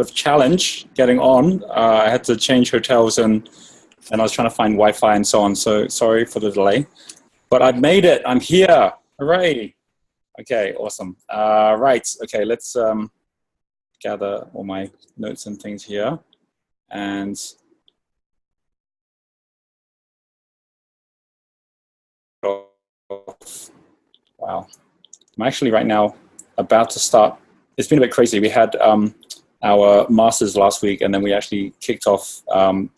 of challenge getting on. I had to change hotels and I was trying to find Wi-Fi and so on. So sorry for the delay, but I've made it. I'm here. Hooray. Okay, awesome. Right. Okay, let's gather all my notes and things here. And wow. I'm actually right now about to start. It's been a bit crazy. We had our masters last week, and then we actually kicked off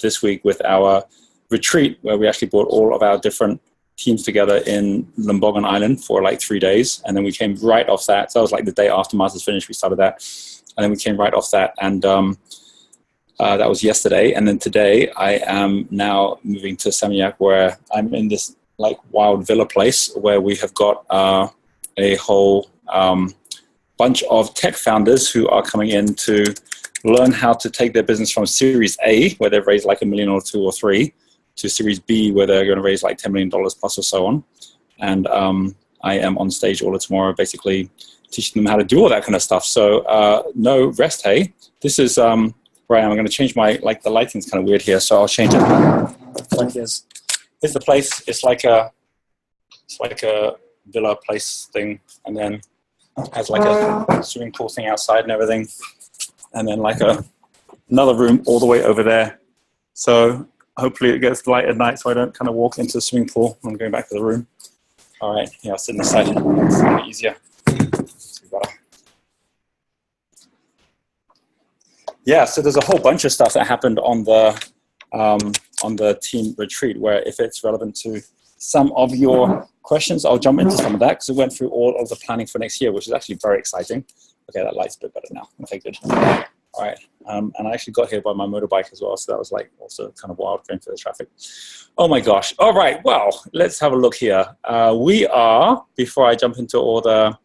this week with our retreat, where we actually brought all of our different teams together in Lombok Island for like 3 days. And then we came right off that. So that was like the day after masters finished, we started that. And then we came right off that. And that was yesterday. And then today I am now moving to Seminyak, where I'm in this like wild villa place where we have got a whole bunch of tech founders who are coming in to learn how to take their business from Series A, where they've raised like $1 million or 2 or 3, to Series B, where they're going to raise like $10 million plus or so on. And I am on stage all of tomorrow, basically teaching them how to do all that kind of stuff. So no rest, hey. This is where I am. I'm going to change my, like the lighting's kind of weird here, so I'll change it. Like here's the place. It's like a villa place thing, and then has like a swimming pool thing outside and everything, and then like another room all the way over there. So hopefully it gets light at night, so I don't kind of walk into the swimming pool when I'm going back to the room. All right, yeah, I'll sit in the side. It's a bit easier. Yeah, so there's a whole bunch of stuff that happened on the team retreat, where if it's relevant to some of your questions, I'll jump into some of that, because we went through all of the planning for next year, which is actually very exciting. Okay, that light's a bit better now. Okay, good. All right, and I actually got here by my motorbike as well, so that was like also kind of wild going through the traffic. Oh my gosh. All right, well, let's have a look here. We are, before I jump into all the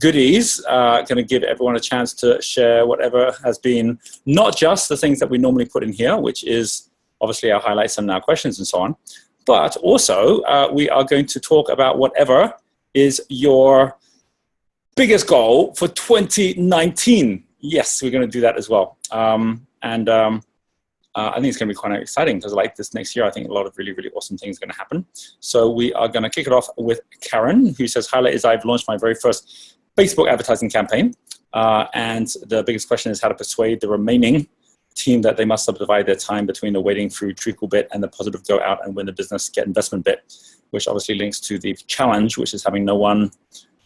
goodies, going to give everyone a chance to share whatever has been, not just the things that we normally put in here, which is obviously our highlights and our questions and so on, but also we are going to talk about whatever is your biggest goal for 2019. Yes, we're going to do that as well. I think it's going to be quite exciting, because like this next year, I think a lot of really, really awesome things are going to happen. So we are going to kick it off with Karen, who says, highlight is I've launched my very first Facebook advertising campaign. And the biggest question is how to persuade the remaining team that they must subdivide their time between the waiting through treacle bit and the positive go out and win the business, get investment bit, which obviously links to the challenge, which is having no one.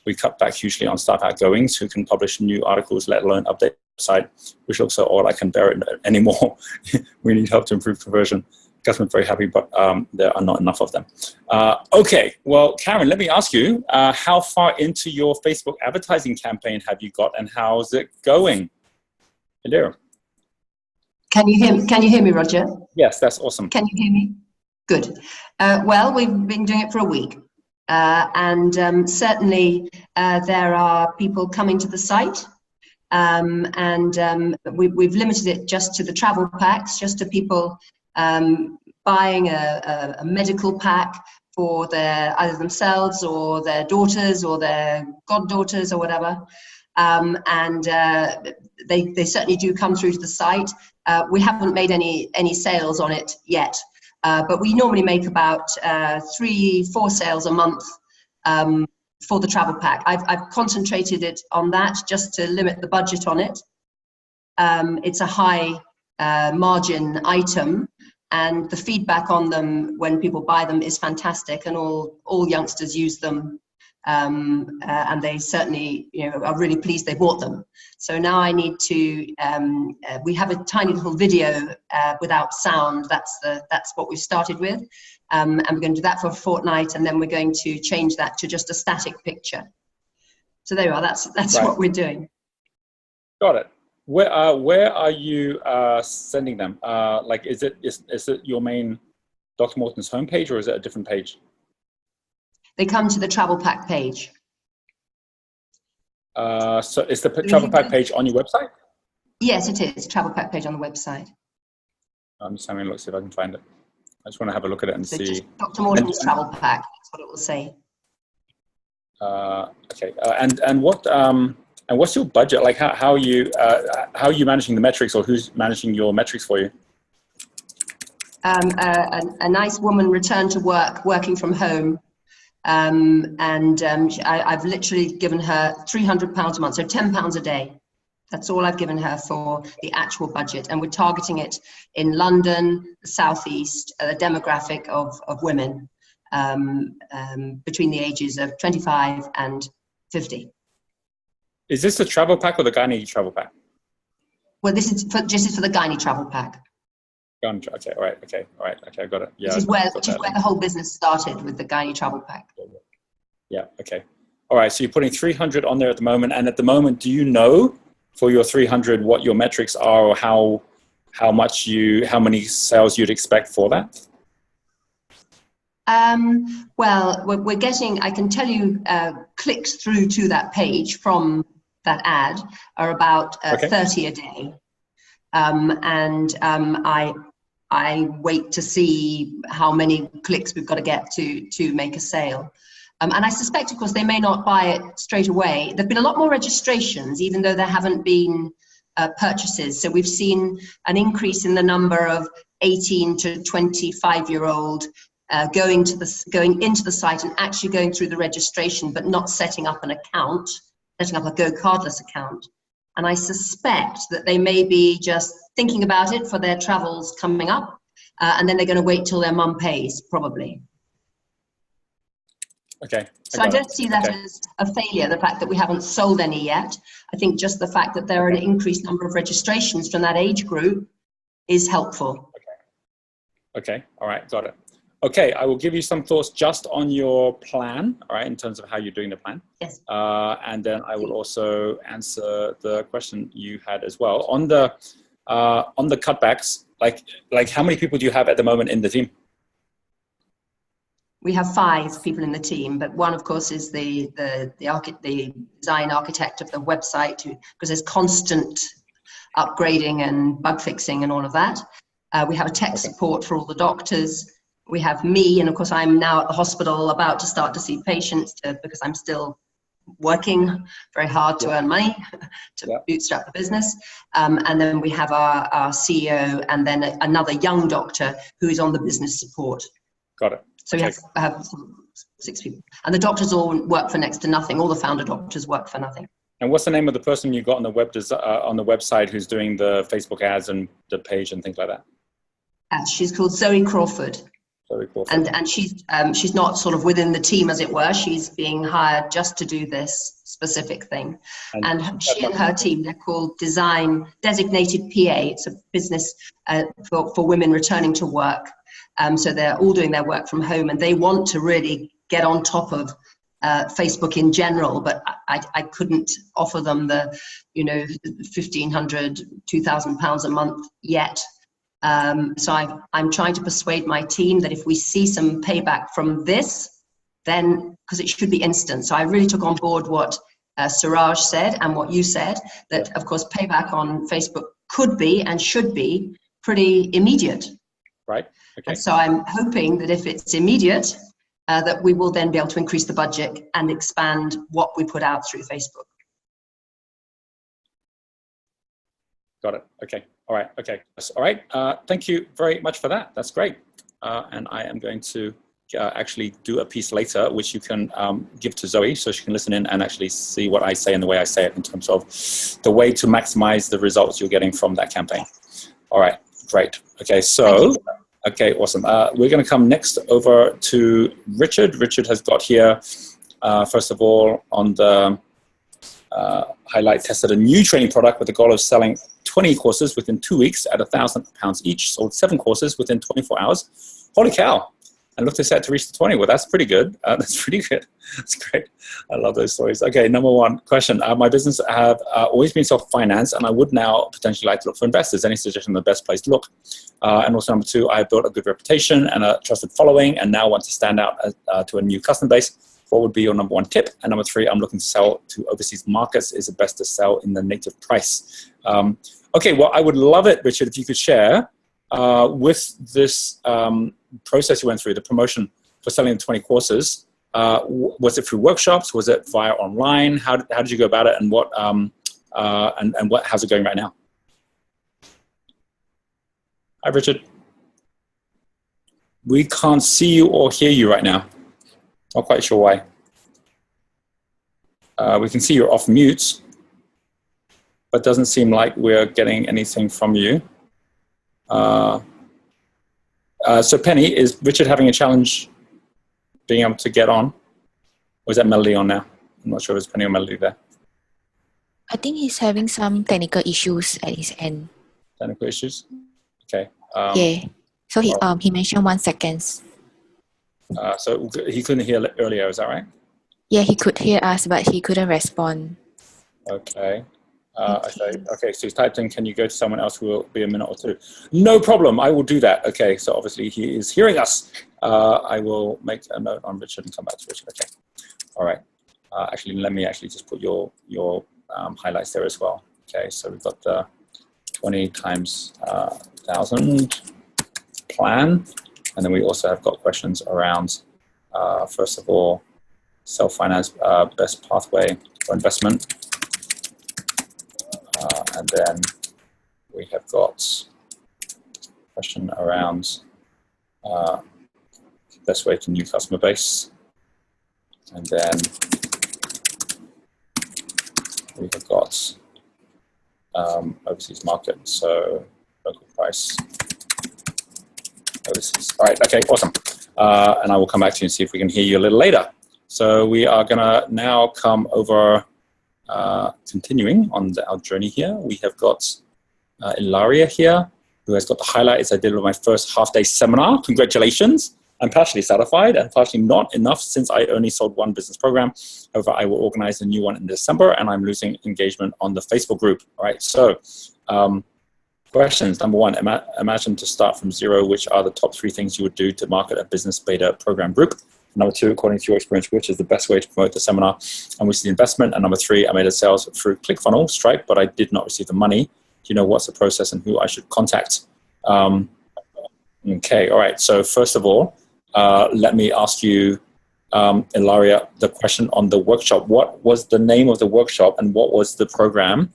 We cut back hugely on staff outgoings who can publish new articles, let alone update the site, which looks so odd I can't bear it anymore. We need help to improve conversion. Customers very happy, but there are not enough of them. Okay, well, Karen, let me ask you, how far into your Facebook advertising campaign have you got, and how's it going? Hello. Can you hear me, Roger? Yes, that's awesome. Can you hear me? Good. Well, we've been doing it for a week. And certainly there are people coming to the site, we've limited it just to the travel packs, just to people buying a medical pack for either themselves or their daughters or their goddaughters or whatever. They certainly do come through to the site. We haven't made any sales on it yet. But we normally make about 3-4 sales a month for the travel pack. I've concentrated it on that just to limit the budget on it. It's a high margin item, and the feedback on them when people buy them is fantastic, and all youngsters use them, and they certainly are really pleased they bought them. So now I need to, we have a tiny little video without sound. That's what we've started with. And we're going to do that for a fortnight, and then we're going to change that to just a static picture. So there you are. That's right. What we're doing. Got it. Where are you sending them? Like, is it your main Dr. Morton's homepage, or is it a different page? They come to the travel pack page. So is the travel pack page on your website? Yes, it is. Travel pack page on the website. I'm just having a look, see if I can find it. I just want to have a look at it and see. Just Dr. Morton's travel pack, that's what it will say. Okay. And what And what's your budget? Like how are you managing the metrics, or who's managing your metrics for you? A nice woman returned to work, working from home. I've literally given her £300 a month, so £10 a day. That's all I've given her for the actual budget. And we're targeting it in London, the Southeast, the demographic of women between the ages of 25 and 50. Is this the travel pack or the gynae travel pack? Well, this is for the gynae travel pack. Okay, all right, okay, I got it. Yeah, which is where the whole business started, with the gynae travel pack. Yeah, okay. All right, so you're putting 300 on there at the moment, and at the moment, do you know for your 300 what your metrics are, or how many sales you'd expect for that? Well, we're getting, I can tell you, clicks through to that page from that ad are about 30 a day. I wait to see how many clicks we've got to get to make a sale. And I suspect, of course, they may not buy it straight away. There've been a lot more registrations, even though there haven't been purchases. So we've seen an increase in the number of 18 to 25-year-old going into the site and actually going through the registration, but not setting up an account, setting up a Go Cardless account. And I suspect that they may be just thinking about it for their travels coming up, and then they're going to wait till their mum pays, probably. Okay. So I don't see that as a failure, the fact that we haven't sold any yet. I think just the fact that there are an increased number of registrations from that age group is helpful. Okay. All right. Got it. Okay. I will give you some thoughts just on your plan, all right, in terms of how you're doing the plan. Yes. And then I will also answer the question you had as well. On the cutbacks, like how many people do you have at the moment in the team? We have 5 people in the team, but one, of course, is the design architect of the website, because there's constant upgrading and bug fixing and all of that. We have a tech support for all the doctors. We have me, and of course, I'm now at the hospital about to start to see patients because I'm still working very hard to earn money to bootstrap the business. And then we have our CEO, and then another young doctor who is on the business support. Got it. So we have 6 people. And the doctors all work for next to nothing. All the founder doctors work for nothing. And what's the name of the person you got on the website who's doing the Facebook ads and the page and things like that? She's called Zoe Crawford. Zoe Crawford. And she's not sort of within the team, as it were. She's being hired just to do this specific thing. And she and her team, they're called Designated PA. It's a business for women returning to work. So they're all doing their work from home, and they want to really get on top of Facebook in general, but I couldn't offer them the, £1,500, £2,000 a month yet. So I'm trying to persuade my team that if we see some payback from this, then, because it should be instant. So I really took on board what Suraj said and what you said, that of course payback on Facebook could be and should be pretty immediate. Right. Okay. And so I'm hoping that if it's immediate, that we will then be able to increase the budget and expand what we put out through Facebook. Got it. Okay. All right. Okay. All right. Thank you very much for that. That's great. And I am going to actually do a piece later, which you can give to Zoe so she can listen in and actually see what I say and the way I say it in terms of the way to maximize the results you're getting from that campaign. All right. Great. Okay. So, okay. Awesome. We're going to come next over to Richard. Richard has got here, first of all, on the highlight, tested a new training product with the goal of selling 20 courses within 2 weeks at £1,000 each, sold 7 courses within 24 hours. Holy cow. And looked set to reach the 20. Well, that's pretty good. That's pretty good. That's great. I love those stories. Okay, number 1 question. My business have always been self-financed, and I would now potentially like to look for investors. Any suggestion on the best place to look? And also number 2, I have built a good reputation and a trusted following, and now want to stand out to a new customer base. What would be your number 1 tip? And number 3, I'm looking to sell to overseas markets. Is it best to sell in the native price? Okay, well, I would love it, Richard, if you could share with this process you went through, the promotion for selling the 20 courses, Was it through workshops? Was it via online? How did you go about it? And what how's it going right now? Hi, Richard. We can't see you or hear you right now. Not quite sure why. We can see you're off mute, but doesn't seem like we're getting anything from you. So Penny, is Richard having a challenge being able to get on? Or is that Melody on now? I'm not sure if it's Penny or Melody there. I think he's having some technical issues at his end. Technical issues? Okay. Yeah. So he mentioned 1 second. So he couldn't hear earlier, is that right? Yeah, he could hear us, but he couldn't respond. Okay. Okay, so he's typed in, can you go to someone else who will be a minute or two? No problem, I will do that. Okay, so obviously he is hearing us. I will make a note on Richard and come back to Richard. Okay, all right. Actually, let me just put your highlights there as well. Okay, so we've got the 20 times 1,000 plan. And then we also have got questions around, first of all, self-finance, best pathway for investment. And then we have got a question around best way to new customer base. And then we have got overseas market, so local price, overseas. All right, okay, awesome. And I will come back to you and see if we can hear you a little later. So we are gonna now come over, continuing on our journey here. We have got Ilaria here, who has got the highlights. I did my first half-day seminar. Congratulations. I'm partially satisfied and partially not enough since I only sold one business program. However, I will organize a new one in December and I'm losing engagement on the Facebook group. All right, so questions. Number one, imagine to start from zero, which are the top 3 things you would do to market a business beta program group? Number 2, according to your experience, which is the best way to promote the seminar and which is the investment? And number 3, I made a sales through ClickFunnels, Stripe, but I did not receive the money. Do you know what's the process and who I should contact? Okay, all right. So first of all, let me ask you, Ilaria, the question on the workshop. What was the name of the workshop and what was the program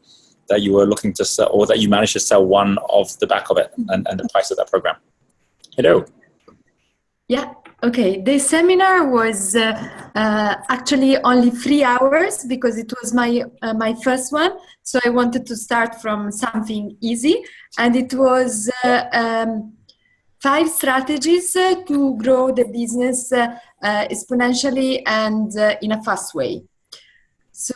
that you were looking to sell, or that you managed to sell one of the back of it, and the price of that program? Hello. Yeah, okay. The seminar was actually only 3 hours because it was my first one. So I wanted to start from something easy. And it was 5 strategies to grow the business exponentially and in a fast way. So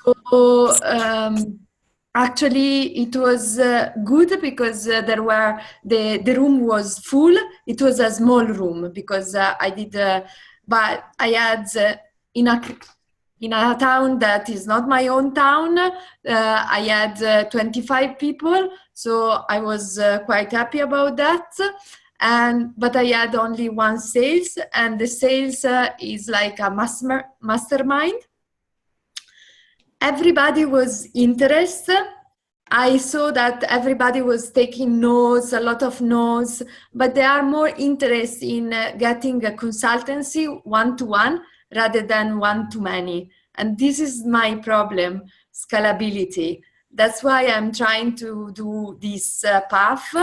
actually, it was good because the room was full. It was a small room because but I had in a town that is not my own town. I had 25 people, so I was quite happy about that. But I had only 1 sales, and the sales is like a mastermind. Everybody was interested. I saw that everybody was taking notes, a lot of notes, but they are more interested in getting a consultancy one-to-one rather than one-to-many. And this is my problem, scalability. That's why I'm trying to do this path.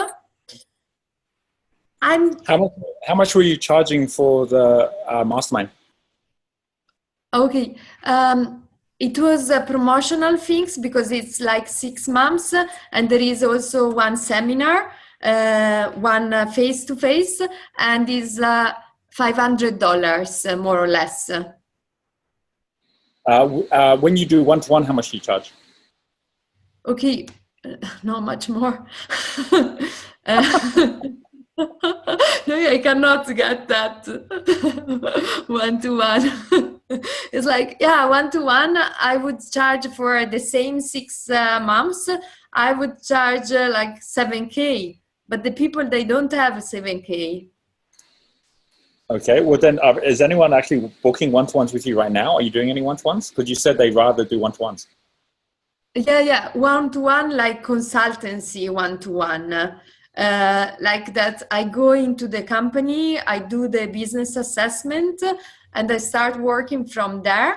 How much were you charging for the mastermind? Okay. It was promotional things because it's like 6 months, and there is also 1 seminar, 1 face-to-face, and is $500 more or less. When you do one-to-one, how much do you charge? Okay, not much more. No, I cannot get that one-to-one. It's like, yeah, one-to-one, I would charge for the same 6 months, I would charge like 7K, but the people, they don't have 7K. Okay, well then, is anyone actually booking one-to-ones with you right now? Are you doing any one-to-ones? Because you said they'd rather do one-to-ones. Yeah, one-to-one, like consultancy one-to-one. like that I go into the company, I do the business assessment, and I start working from there,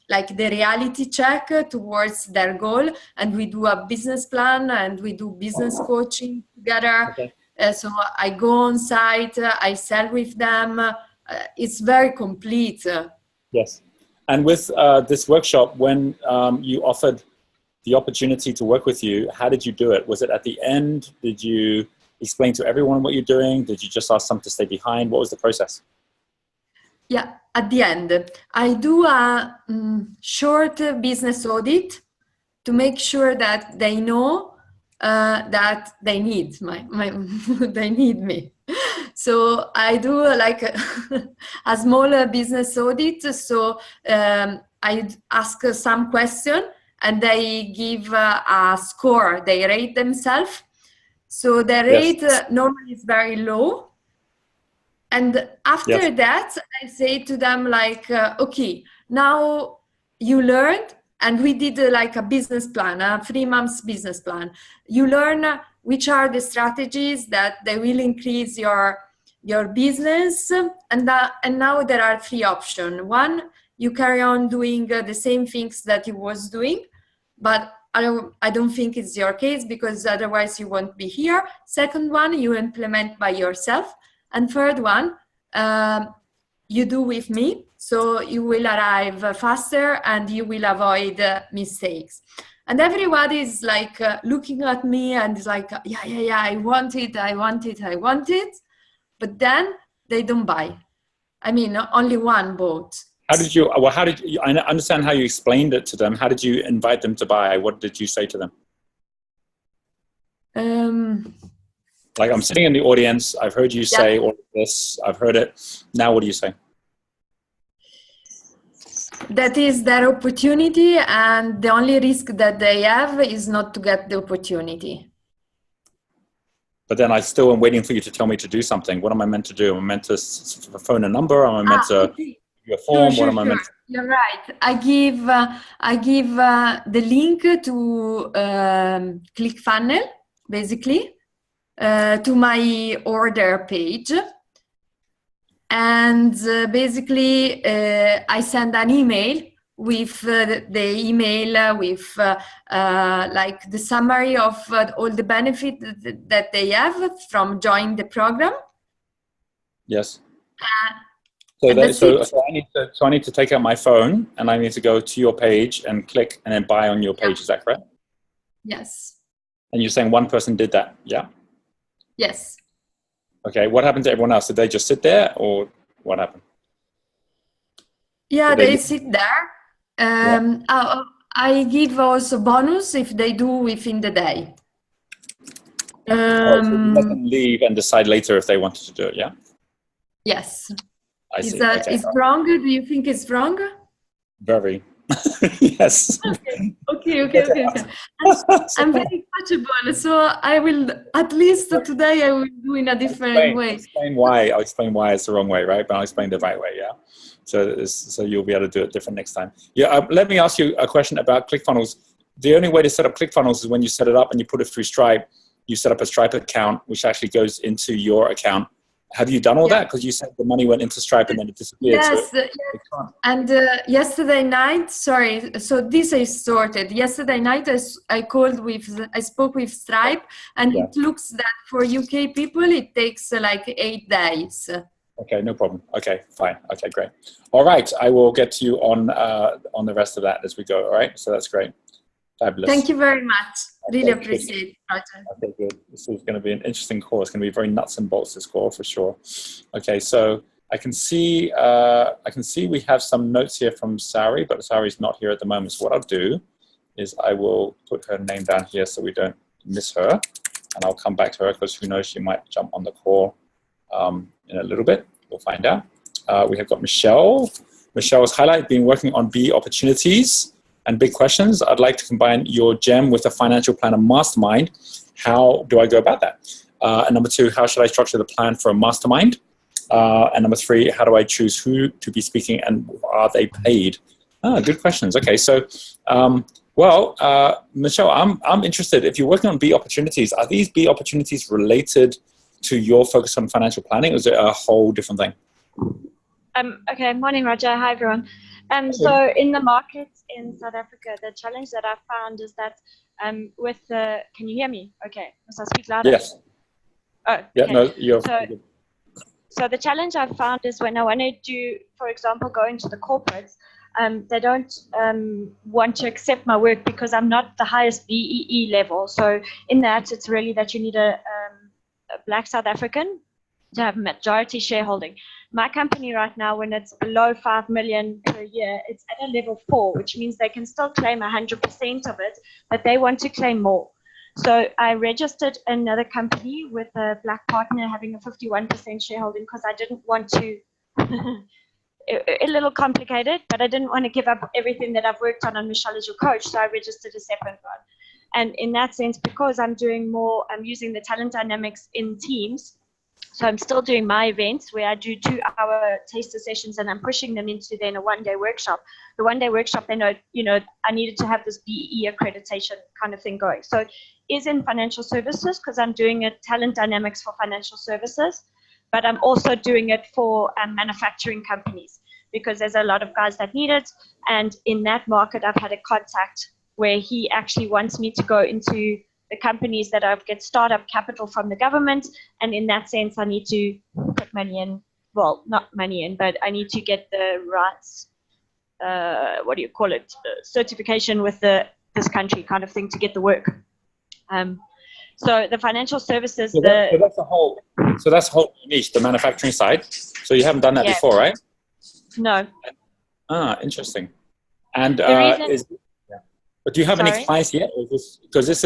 like the reality check towards their goal, and we do a business plan and we do business coaching together. Okay. So I go on site, I sell with them. It's very complete. Yes. And with this workshop, when you offered the opportunity to work with you, how did you do it? Was it at the end? Did you explain to everyone what you're doing? Did you just ask some to stay behind? What was the process? Yeah, at the end, I do a short business audit to make sure that they know that they need they need me. So I do like a small business audit. So I ask some question and they give a score. They rate themselves. So the rate normally is very low. And after that, I say to them like, okay, now you learned, and we did like a business plan, a 3 months business plan. You learn which are the strategies that they will increase your business. And now there are 3 options. One, you carry on doing the same things that you was doing, but I don't think it's your case because otherwise you won't be here. Second one, you implement by yourself. And third one, you do with me, so you will arrive faster and you will avoid mistakes. And everybody is like looking at me and is like, yeah, I want it. But then they don't buy. I mean, only one bought. I understand how you explained it to them. How did you invite them to buy? What did you say to them? Like, I'm sitting in the audience. I've heard you say all of this. I've heard it. Now, what do you say? That is their opportunity, and the only risk that they have is not to get the opportunity. But then I still am waiting for you to tell me to do something. What am I meant to do? Am I meant to phone a number? Am I meant to do a form? What am I meant to do? You're right. I give the link to ClickFunnels, basically. To my order page, and basically I send an email with the email with like the summary of all the benefits that they have from joining the program. Yes. So I need to take out my phone and I need to go to your page and click and then buy on your page. Is that correct? Yes. And you're saying one person did that? Yeah. Yes. Okay. What happened to everyone else? Did they just sit there, or what happened? Yeah, they sit there. I give also bonus if they do within the day. So you let them leave and decide later if they wanted to do it. Yeah. Yes. I see. Is wrong? Do you think it's wrong? Very. Yes. Okay. I'm very touchable, so I will, at least today, I will do in a different way. I'll explain why it's the wrong way, right? But I'll explain the right way, yeah? So you'll be able to do it different next time. Yeah, let me ask you a question about ClickFunnels. The only way to set up ClickFunnels is when you set it up and you put it through Stripe. You set up a Stripe account, which actually goes into your account. Have you done all that? Because you said the money went into Stripe and then it disappeared. Yes, and yesterday night, so this is sorted. Yesterday night, I spoke with Stripe, and it looks that for UK people, it takes like 8 days. Okay, no problem. Okay, fine. Okay, great. All right, I will get to you on the rest of that as we go. All right, so that's great. Fabulous. Thank you very much. Really appreciate it, Roger. Okay, good. This is going to be an interesting call. It's going to be very nuts and bolts, this call, for sure. Okay, so I can see we have some notes here from Sari, but Sari's not here at the moment. So what I'll do is I will put her name down here so we don't miss her, and I'll come back to her because who knows, she might jump on the call in a little bit. We'll find out. We have got Michelle. Michelle's highlight, been working on B opportunities and big questions. I'd like to combine your gem with a financial planner mastermind. How do I go about that? And number 2, how should I structure the plan for a mastermind? And number 3, how do I choose who to be speaking and are they paid? Good questions. Okay, so Well, Michelle, I'm interested. If you're working on B opportunities, are these B opportunities related to your focus on financial planning, or is it a whole different thing? Okay, morning, Roger. Hi, everyone. So in the markets in South Africa, the challenge that I found is that with the, can you hear me? Okay, must I speak louder? Yes. Oh, yeah, okay. no, you're good. So the challenge I've found is when I want to do, for example, go into the corporates, they don't want to accept my work because I'm not the highest BEE level. So in that, it's really that you need a Black South African to have majority shareholding. My company right now, when it's below 5 million per year, it's at a level 4, which means they can still claim 100% of it, but they want to claim more. So I registered another company with a Black partner having a 51% shareholding because I didn't want to, a little complicated, but I didn't want to give up everything that I've worked on Michelle as your coach. So I registered a separate one. And in that sense, because I'm doing more, I'm using the talent dynamics in teams. So I'm still doing my events where I do 2-hour taster sessions and I'm pushing them into then a one-day workshop. The one-day workshop, they know, I needed to have this BE accreditation kind of thing going. So is in financial services because I'm doing it talent dynamics for financial services, but I'm also doing it for manufacturing companies because there's a lot of guys that need it. And in that market, I've had a contact where he actually wants me to go into the companies that I've get startup capital from the government. And in that sense, I need to put money in, well, not money in, but I need to get the rights, certification with this country kind of thing to get the work. So the financial services, so that's a whole niche, the manufacturing side. So you haven't done that before, right? No. Interesting. And but do you have Sorry? any clients yet? Because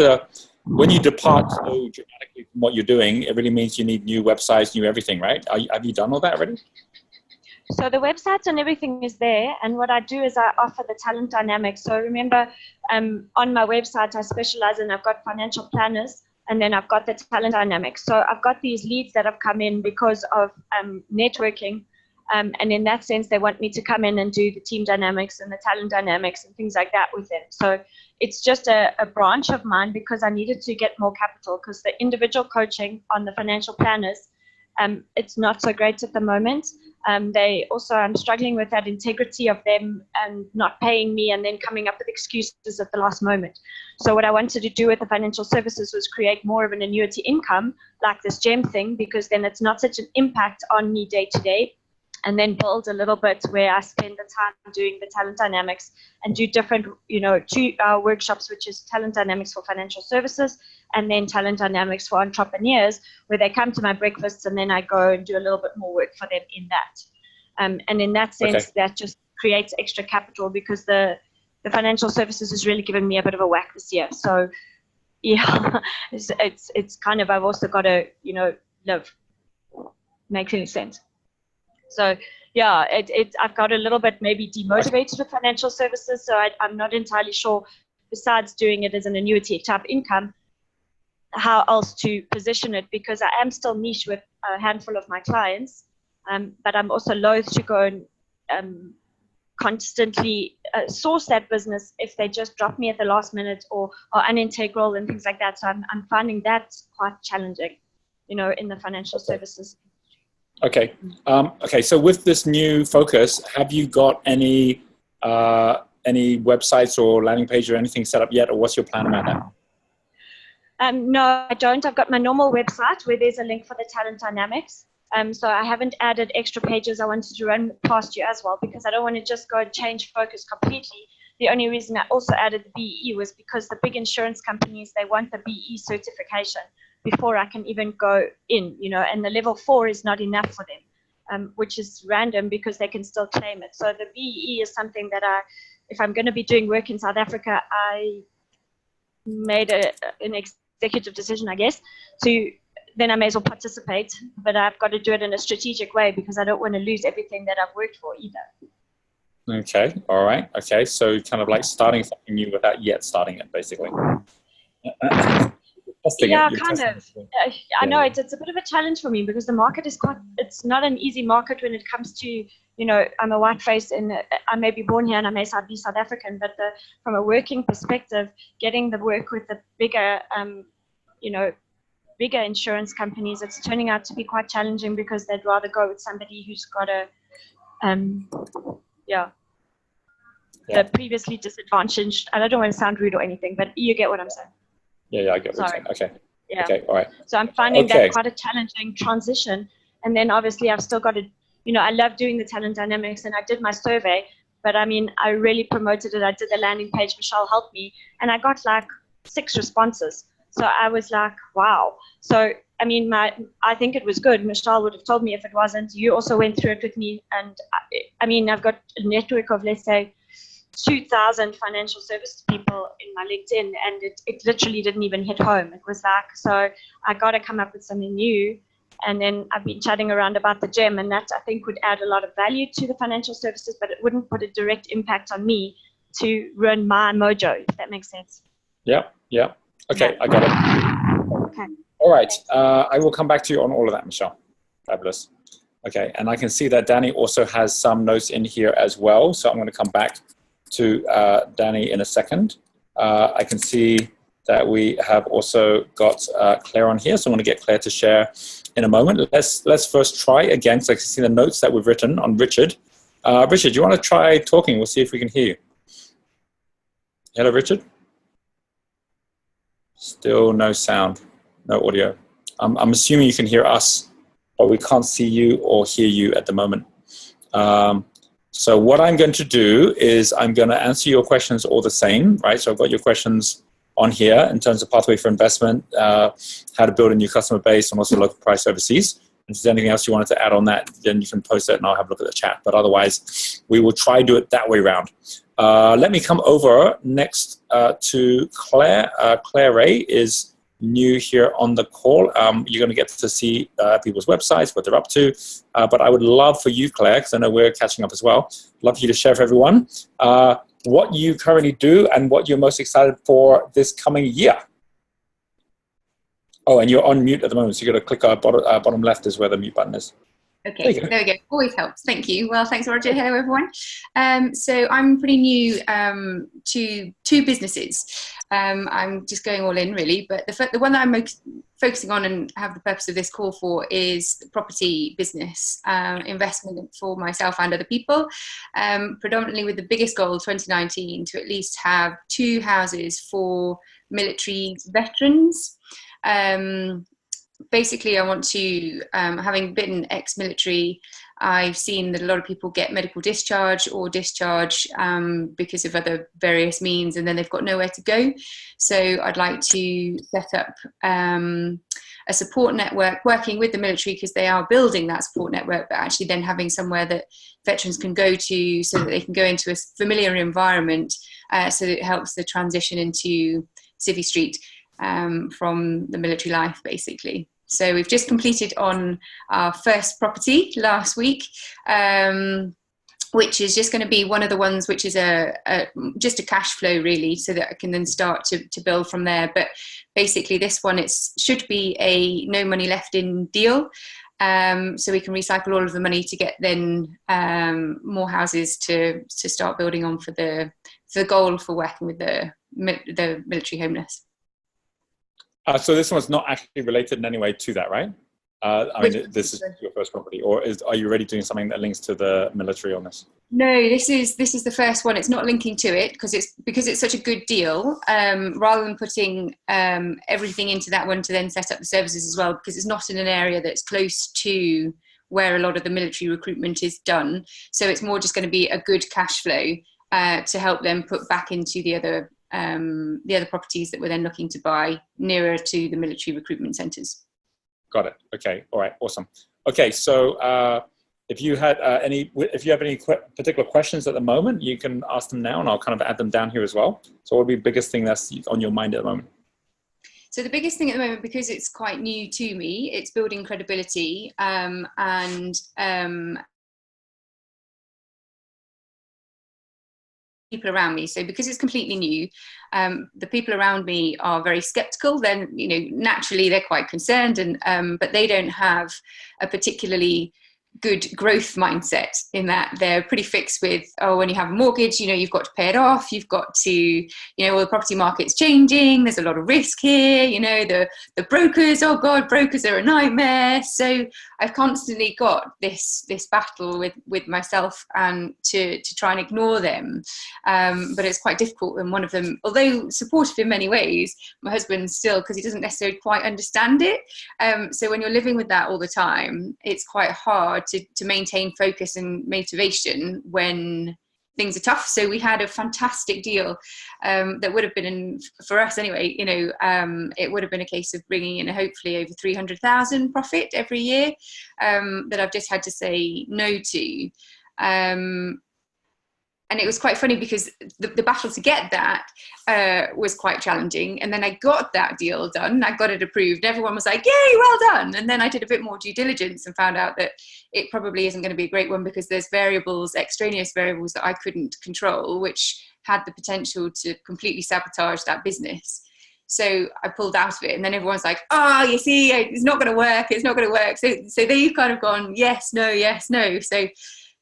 when you depart so dramatically from what you're doing, it really means you need new websites, new everything, right? Have you done all that already? So the websites and everything is there. And what I do is I offer the talent dynamics. So remember, on my website, I specialize in, I've got financial planners, and then I've got the talent dynamics. So I've got these leads that have come in because of networking. And in that sense, they want me to come in and do the team dynamics and the talent dynamics and things like that with them. So it's just a branch of mine because I needed to get more capital because the individual coaching on the financial planners, it's not so great at the moment. I'm struggling with that integrity of them and not paying me and then coming up with excuses at the last moment. So what I wanted to do with the financial services was create more of an annuity income like this GEM thing, because then it's not such an impact on me day to day. And then build a little bit where I spend the time doing the talent dynamics and do different, 2-hour workshops, which is talent dynamics for financial services and then talent dynamics for entrepreneurs, where they come to my breakfasts and then I go and do a little bit more work for them in that. And in that sense, that just creates extra capital because the financial services has really given me a bit of a whack this year. So yeah, it's kind of, I've also got to, live. Makes any sense? So yeah, I've got a little bit maybe demotivated with financial services. So I'm not entirely sure, besides doing it as an annuity type income, how else to position it, because I am still niche with a handful of my clients. But I'm also loath to go and constantly source that business if they just drop me at the last minute or are unintegral and things like that. So I'm finding that quite challenging, in the financial services. Okay. So with this new focus, have you got any websites or landing page or anything set up yet, or what's your plan about that? No, I don't. I've got my normal website where there's a link for the talent dynamics. So I haven't added extra pages. I wanted to run past you as well because I don't want to just go and change focus completely. The only reason I also added the BE was because the big insurance companies, they want the BE certification before I can even go in, and the level 4 is not enough for them, which is random because they can still claim it. So the BE is something that if I'm going to be doing work in South Africa, I made an executive decision, I guess, then I may as well participate, but I've got to do it in a strategic way because I don't want to lose everything that I've worked for either. Okay. All right. Okay. So kind of like starting something new without yet starting it, basically. Yeah, kind of. I know it's a bit of a challenge for me because the market is it's not an easy market when it comes to, you know, I'm a white face and I may be born here and I may be South African, but from a working perspective, getting the work with the bigger, you know, bigger insurance companies, it's turning out to be quite challenging because they'd rather go with somebody who's got a, the previously disadvantaged. And I don't want to sound rude or anything, but you get what I'm saying. Yeah, I get what you're saying. Okay. Yeah. Okay, all right. So I'm finding that quite a challenging transition. And then obviously I've still got to, you know, I love doing the talent dynamics and I did my survey, but I mean, I really promoted it. I did the landing page, Michelle helped me, and I got like 6 responses. So I was like, wow. So, I mean, I think it was good. Michelle would have told me if it wasn't. You also went through it with me. And I mean, I've got a network of, let's say, 2,000 financial services people in my LinkedIn, and it literally didn't even hit home. It was like, so I got to come up with something new. And then I've been chatting around about the gem, and that I think would add a lot of value to the financial services, but it wouldn't put a direct impact on me to run my mojo, if that makes sense. Yeah. Okay, I got it. Okay. All right, I will come back to you on all of that, Michelle. Fabulous. Okay, and I can see that Danny also has some notes in here as well, so I'm going to come back to Danny in a second. I can see that we have also got Claire on here, so I'm going to get Claire to share in a moment. Let's first try again, because I can see the notes that we've written on Richard. Richard, do you want to try talking? We'll see if we can hear you. Hello, Richard. Still no sound, no audio. I'm assuming you can hear us, but we can't see you or hear you at the moment. So what I'm going to do is I'm going to answer your questions all the same, right? So I've got your questions on here in terms of pathway for investment, how to build a new customer base, and also local price overseas. And if there's anything else you wanted to add on that, then you can post it and I'll have a look at the chat. But otherwise, we will try to do it that way around. Let me come over next to Claire. Claire Ray is new here on the call. You're going to get to see people's websites, what they're up to. But I would love for you, Claire, because I know we're catching up as well, love for you to share for everyone what you currently do and what you're most excited for this coming year. Oh, and you're on mute at the moment, so you've got to click bottom left is where the mute button is. Okay, there we go. Always helps. Thank you. Well, thanks, Roger. Hello, everyone. So I'm pretty new to 2 businesses. I'm just going all in, really. But the one that I'm focusing on and have the purpose of this call for is the property business, investment for myself and other people, predominantly with the biggest goal, 2019, to at least have 2 houses for military veterans. Basically, I want to, having been ex-military, I've seen that a lot of people get medical discharge or discharge because of other various means, and then they've got nowhere to go. So I'd like to set up a support network, working with the military because they are building that support network, but actually then having somewhere that veterans can go to so that they can go into a familiar environment, so that it helps the transition into Civvy Street from the military life, basically. So we've just completed on our first property last week, which is just going to be one of the ones which is just a cash flow, really, so that I can then start to build from there. But basically this one, should be a no money left in deal. So we can recycle all of the money to get then more houses to start building on for the goal for working with the military homeless. So this one's not actually related in any way to that, right? I mean, this is your first property, or are you already doing something that links to the military on this? No, this is the first one. It's not linking to it because it's such a good deal. Rather than putting everything into that one to then set up the services as well, because it's not in an area that's close to where a lot of the military recruitment is done. So it's more just going to be a good cash flow to help them put back into the other properties that we're then looking to buy nearer to the military recruitment centres. Got it. Okay. All right. Awesome. Okay. So if you have any particular questions at the moment, you can ask them now, and I'll kind of add them down here as well. So what would be the biggest thing that's on your mind at the moment? So the biggest thing at the moment, because it's quite new to me, it's building credibility and people around me. So because it's completely new, the people around me are very skeptical. Then, naturally they're quite concerned, and but they don't have a particularly good growth mindset, in that they're pretty fixed with, oh, when you have a mortgage, you know, you've got to pay it off, you've got to, you know, well, the property market's changing, there's a lot of risk here, you know, the brokers, oh God, brokers are a nightmare. So I've constantly got this battle with myself and to try and ignore them. But it's quite difficult when one of them, although supportive in many ways, my husband still, because he doesn't necessarily quite understand it. So when you're living with that all the time, it's quite hard to maintain focus and motivation when things are tough. So we had a fantastic deal that would have been, for us anyway, you know, it would have been a case of bringing in hopefully over 300,000 profit every year, that I've just had to say no to. And it was quite funny because the battle to get that was quite challenging. And then I got that deal done. I got it approved. Everyone was like, yay, well done. And then I did a bit more due diligence and found out that it probably isn't going to be a great one, because there's variables, extraneous variables that I couldn't control, which had the potential to completely sabotage that business. So I pulled out of it, and then everyone's like, oh, you see, it's not going to work. It's not going to work. So they've kind of gone, yes, no, yes, no. So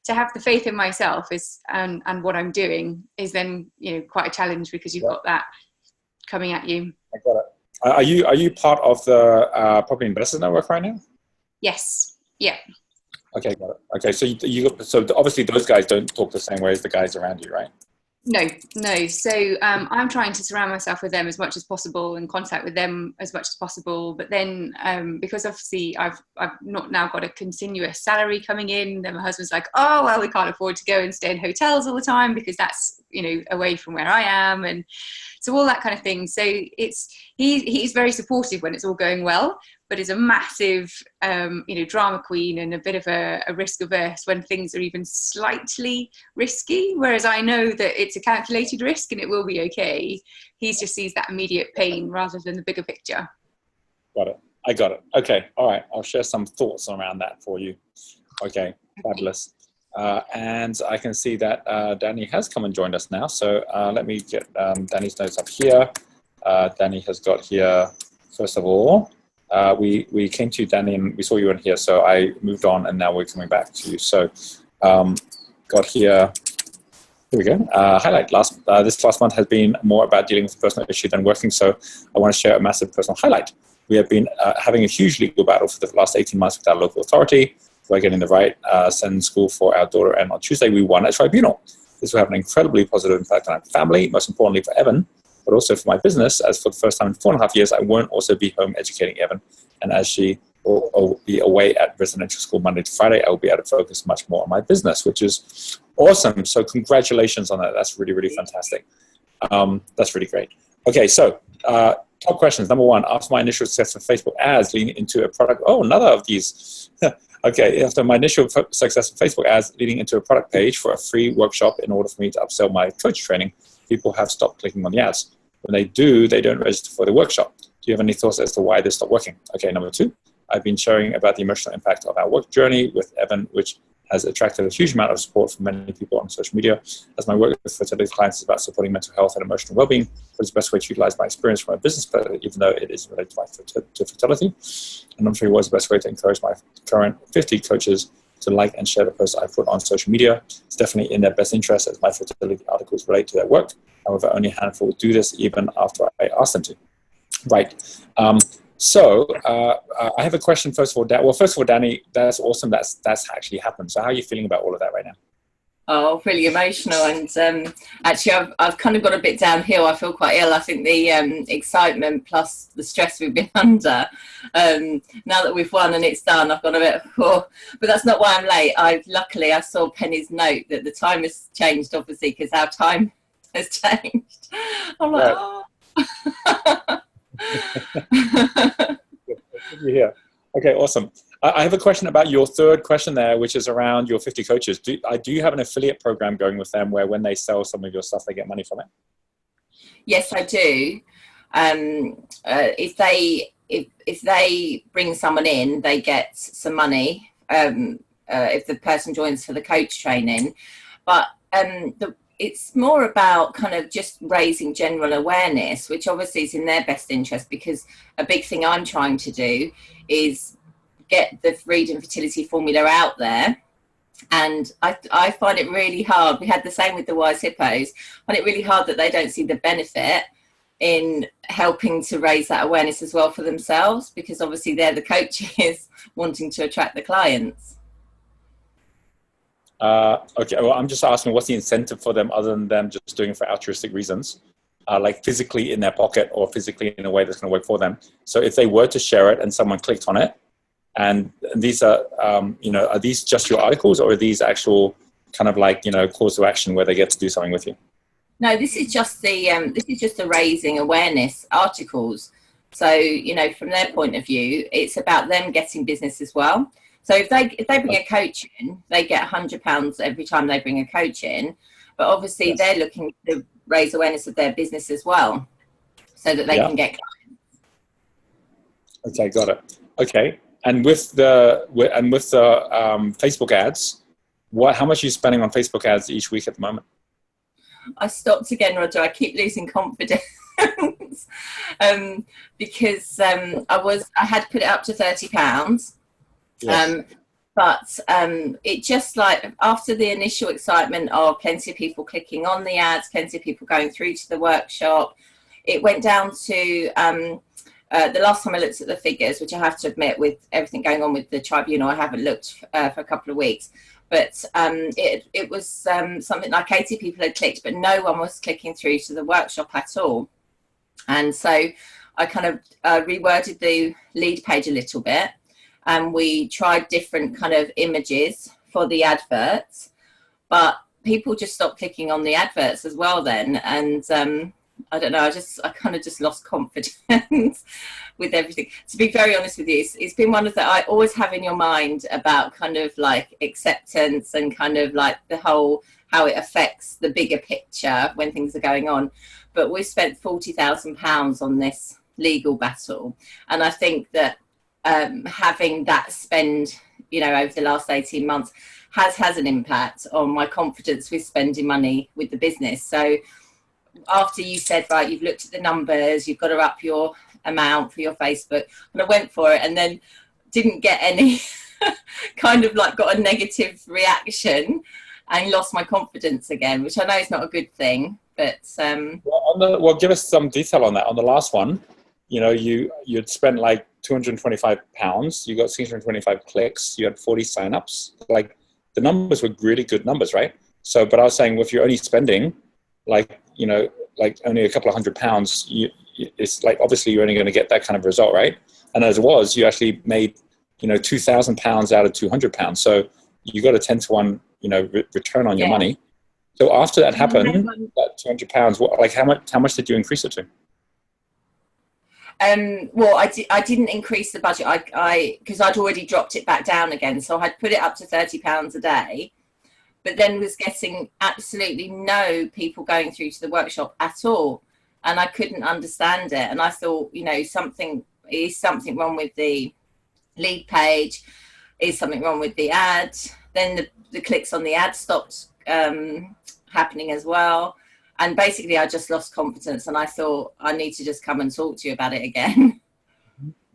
to have the faith in myself is and what I'm doing is then, you know, quite a challenge, because you've got that coming at you. I got it. Are you part of the Property Investors Network right now? Yes. Yeah. Okay, got it. Okay, so obviously those guys don't talk the same way as the guys around you, right? No. So I'm trying to surround myself with them as much as possible and contact with them as much as possible. But then because obviously I've not now got a continuous salary coming in, then my husband's like, oh, well, we can't afford to go and stay in hotels all the time, because that's, you know, away from where I am. And so all that kind of thing. So he's very supportive when it's all going well, but is a massive, you know, drama queen and a bit of a risk averse when things are even slightly risky. Whereas I know that it's a calculated risk and it will be okay. He just sees that immediate pain rather than the bigger picture. Got it. I got it. Okay. All right. I'll share some thoughts around that for you. Okay. Fabulous. And I can see that Danny has come and joined us now. So let me get Danny's notes up here. Danny has got here, first of all, we came to you, Danny, and we saw you in here. So I moved on, and now we're coming back to you. So got here. Here we go. Highlight. This last month has been more about dealing with a personal issue than working. So I want to share a massive personal highlight. We have been having a huge legal battle for the last 18 months with our local authority. We're getting the right send school for our daughter, and on Tuesday we won at tribunal. This will have an incredibly positive impact on our family, most importantly for Evan, but also for my business, as for the first time in 4.5 years, I won't also be home educating Evan. And as she will be away at residential school Monday to Friday, I will be able to focus much more on my business, which is awesome. So congratulations on that. That's really, really fantastic. That's really great. Okay, so top questions. Number one, after my initial success with Facebook ads leading into a product, another of these. Okay, after my initial success with Facebook ads leading into a product page for a free workshop in order for me to upsell my coach training, people have stopped clicking on the ads. When they do, they don't register for the workshop. Do you have any thoughts as to why this stopped working? Okay, number two, I've been sharing about the emotional impact of our work journey with Evan, which has attracted a huge amount of support from many people on social media. As my work with fertility clients is about supporting mental health and emotional well-being, what is the best way to utilize my experience from a business perspective, even though it is related to fertility? And number three, what is the best way to encourage my current 50 coaches to like and share the posts I put on social media? It's definitely in their best interest, as my fertility articles relate to their work. However, only a handful will do this even after I ask them to. Right. So I have a question, first of all. Well, first of all, Danny, that's awesome. That's actually happened. So how are you feeling about all of that right now? Oh, really emotional. And actually, I've kind of got a bit downhill. I feel quite ill. I think the excitement plus the stress we've been under. Now that we've won and it's done, I've got a bit, but that's not why I'm late. Luckily, I saw Penny's note that the time has changed, obviously, because our time has changed. I'm like, oh. Yeah. Okay, awesome. I have a question about your third question there, which is around your 50 coaches. Do you have an affiliate program going with them where when they sell some of your stuff, they get money from it? Yes, I do. If they bring someone in, they get some money if the person joins for the coach training. But it's more about kind of just raising general awareness, which obviously is in their best interest, because a big thing I'm trying to do is get the freedom fertility formula out there. And I find it really hard. We had the same with the wise hippos. I find it really hard that they don't see the benefit in helping to raise that awareness as well for themselves, because obviously they're the coaches wanting to attract the clients. Okay, well, I'm just asking, what's the incentive for them other than them just doing it for altruistic reasons, like physically in their pocket or physically in a way that's going to work for them? So if they were to share it and someone clicked on it, and these are, are these just your articles, or are these actual kind of like, calls to action where they get to do something with you? No, this is just the raising awareness articles. So, from their point of view, it's about them getting business as well. So if they bring a coach in, they get £100 every time they bring a coach in. But obviously they're looking to raise awareness of their business as well, so that they can get clients. Okay, got it. Okay. And with the Facebook ads, how much are you spending on Facebook ads each week at the moment? I stopped again, Roger. I keep losing confidence because I had put it up to £30. Yes. But it just, like, after the initial excitement of plenty of people clicking on the ads, plenty of people going through to the workshop, it went down to the last time I looked at the figures, which I have to admit, with everything going on with the tribunal, I haven't looked for a couple of weeks. But it was something like 80 people had clicked, but no one was clicking through to the workshop at all. And so I kind of reworded the lead page a little bit, and we tried different kind of images for the adverts, but people just stopped clicking on the adverts as well then. And I don't know, I kind of just lost confidence with everything. To be very honest with you, it's been one of the, I always have in your mind about kind of like acceptance and kind of like the whole, how it affects the bigger picture when things are going on. But we've spent £40,000 on this legal battle. And I think that having that spend, over the last 18 months has an impact on my confidence with spending money with the business. So after you said, right, you've looked at the numbers, you've got to up your amount for your Facebook, and I went for it and then didn't get any kind of like got a negative reaction and lost my confidence again, which I know is not a good thing. But well, give us some detail on that. On the last one, you'd spent like £225, you got 625 clicks, you had 40 signups. Like, the numbers were really good numbers, right? So, but I was saying, if you're only spending like only a couple of £100, it's like, obviously you're only going to get that kind of result, right? And as it was, you actually made, £2,000 out of £200. So you got a 10-to-1, return on your money. So after that happened, that £200, how much did you increase it to? Well, I didn't increase the budget. Because I'd already dropped it back down again. So I'd put it up to £30 a day, but then was getting absolutely no people going through to the workshop at all. And I couldn't understand it. And I thought, something wrong with the lead page. Is something wrong with the ad? Then the clicks on the ad stopped happening as well. And basically I just lost confidence, and I thought, I need to just come and talk to you about it again.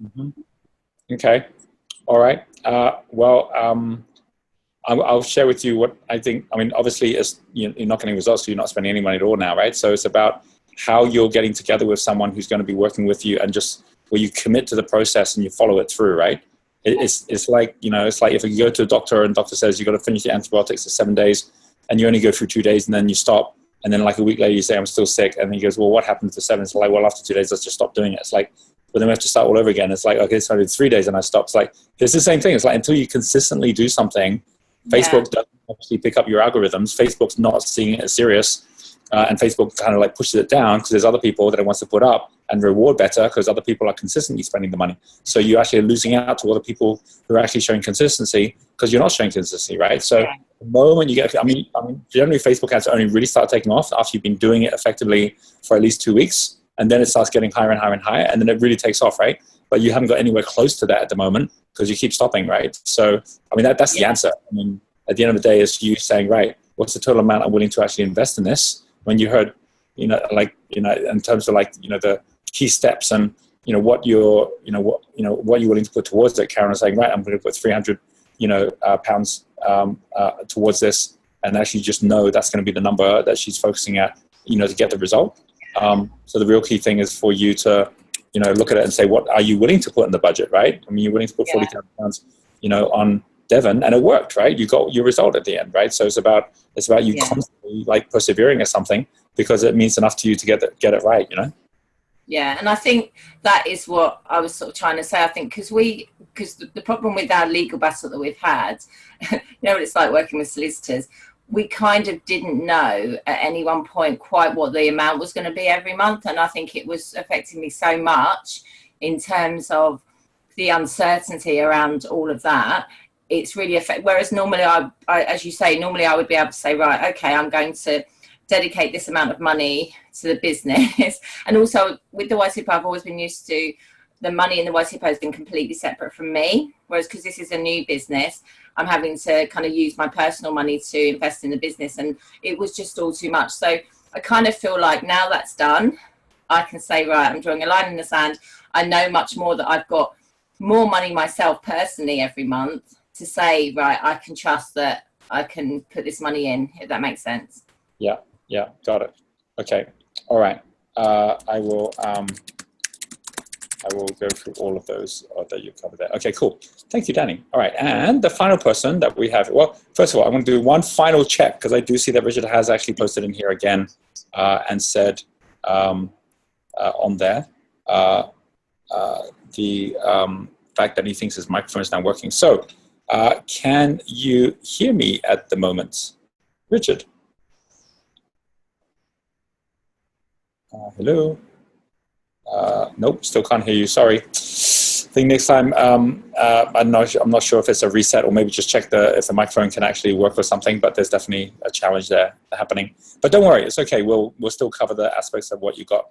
Mm-hmm. Okay. All right. I'll share with you what I think. I mean, obviously, you're not getting results, so you're not spending any money at all now, right? So it's about how you're getting together with someone who's going to be working with you, and just where you commit to the process and you follow it through, right? It's like, it's like if you go to a doctor and the doctor says you've got to finish the antibiotics in 7 days, and you only go through 2 days, and then you stop. And then like a week later, you say, I'm still sick. And then he goes, well, what happened to 7? It's like, well, after 2 days, let's just stop doing it. It's like, well, then we have to start all over again. It's like, okay, so I did 3 days and I stopped. It's like, it's the same thing. It's like, until you consistently do something, Facebook doesn't obviously pick up your algorithms. Facebook's not seeing it as serious. And Facebook kind of like pushes it down because there's other people that it wants to put up and reward better because other people are consistently spending the money. So you actually are losing out to other people who are actually showing consistency because you're not showing consistency, right? So the moment you get, I mean, generally Facebook ads only really start taking off after you've been doing it effectively for at least 2 weeks, and then it starts getting higher and higher and higher, and then it really takes off, right? But you haven't got anywhere close to that at the moment because you keep stopping, right? So, I mean, that's the answer. I mean, at the end of the day, it's you saying, right, what's the total amount I'm willing to actually invest in this? When you heard, in terms of like, the key steps and what you're willing to put towards it. Karen is saying, right, I'm going to put 300 pounds towards this, and actually just know that's going to be the number that she's focusing at, to get the result. So the real key thing is for you to, look at it and say, what are you willing to put in the budget, right? I mean, you're willing to put 40,000 pounds, on Devon, and it worked, right? You got your result at the end, right? So it's about you constantly like persevering at something because it means enough to you to get it right, Yeah, and I think that is what I was sort of trying to say. I think because the problem with our legal battle that we've had, what it's like working with solicitors, we kind of didn't know at any one point quite what the amount was going to be every month. And I think it was affecting me so much in terms of the uncertainty around all of that. It's really whereas normally I, as you say, normally I would be able to say, right, okay, I'm going to dedicate this amount of money to the business. And also with the YCP, I've always been used to the money in the YCP has been completely separate from me. Whereas because this is a new business, I'm having to kind of use my personal money to invest in the business. And it was just all too much. So I kind of feel like now that's done, I can say, right, I'm drawing a line in the sand. I know much more that I've got more money myself personally every month to say, right, I can trust that I can put this money in, if that makes sense. Yeah, got it. Okay, all right. I will go through all of those that you covered there. Okay, cool. Thank you, Danny. All right, and the final person that we have, well, first of all, I'm going to do one final check because I do see that Richard has actually posted in here again and said on there the fact that he thinks his microphone is not working. So can you hear me at the moment, Richard? Hello? Nope, still can't hear you. Sorry. I think next time, I'm not sure if it's a reset or maybe just check if the microphone can actually work or something, but there's definitely a challenge there happening. But don't worry, it's okay. We'll still cover the aspects of what you got.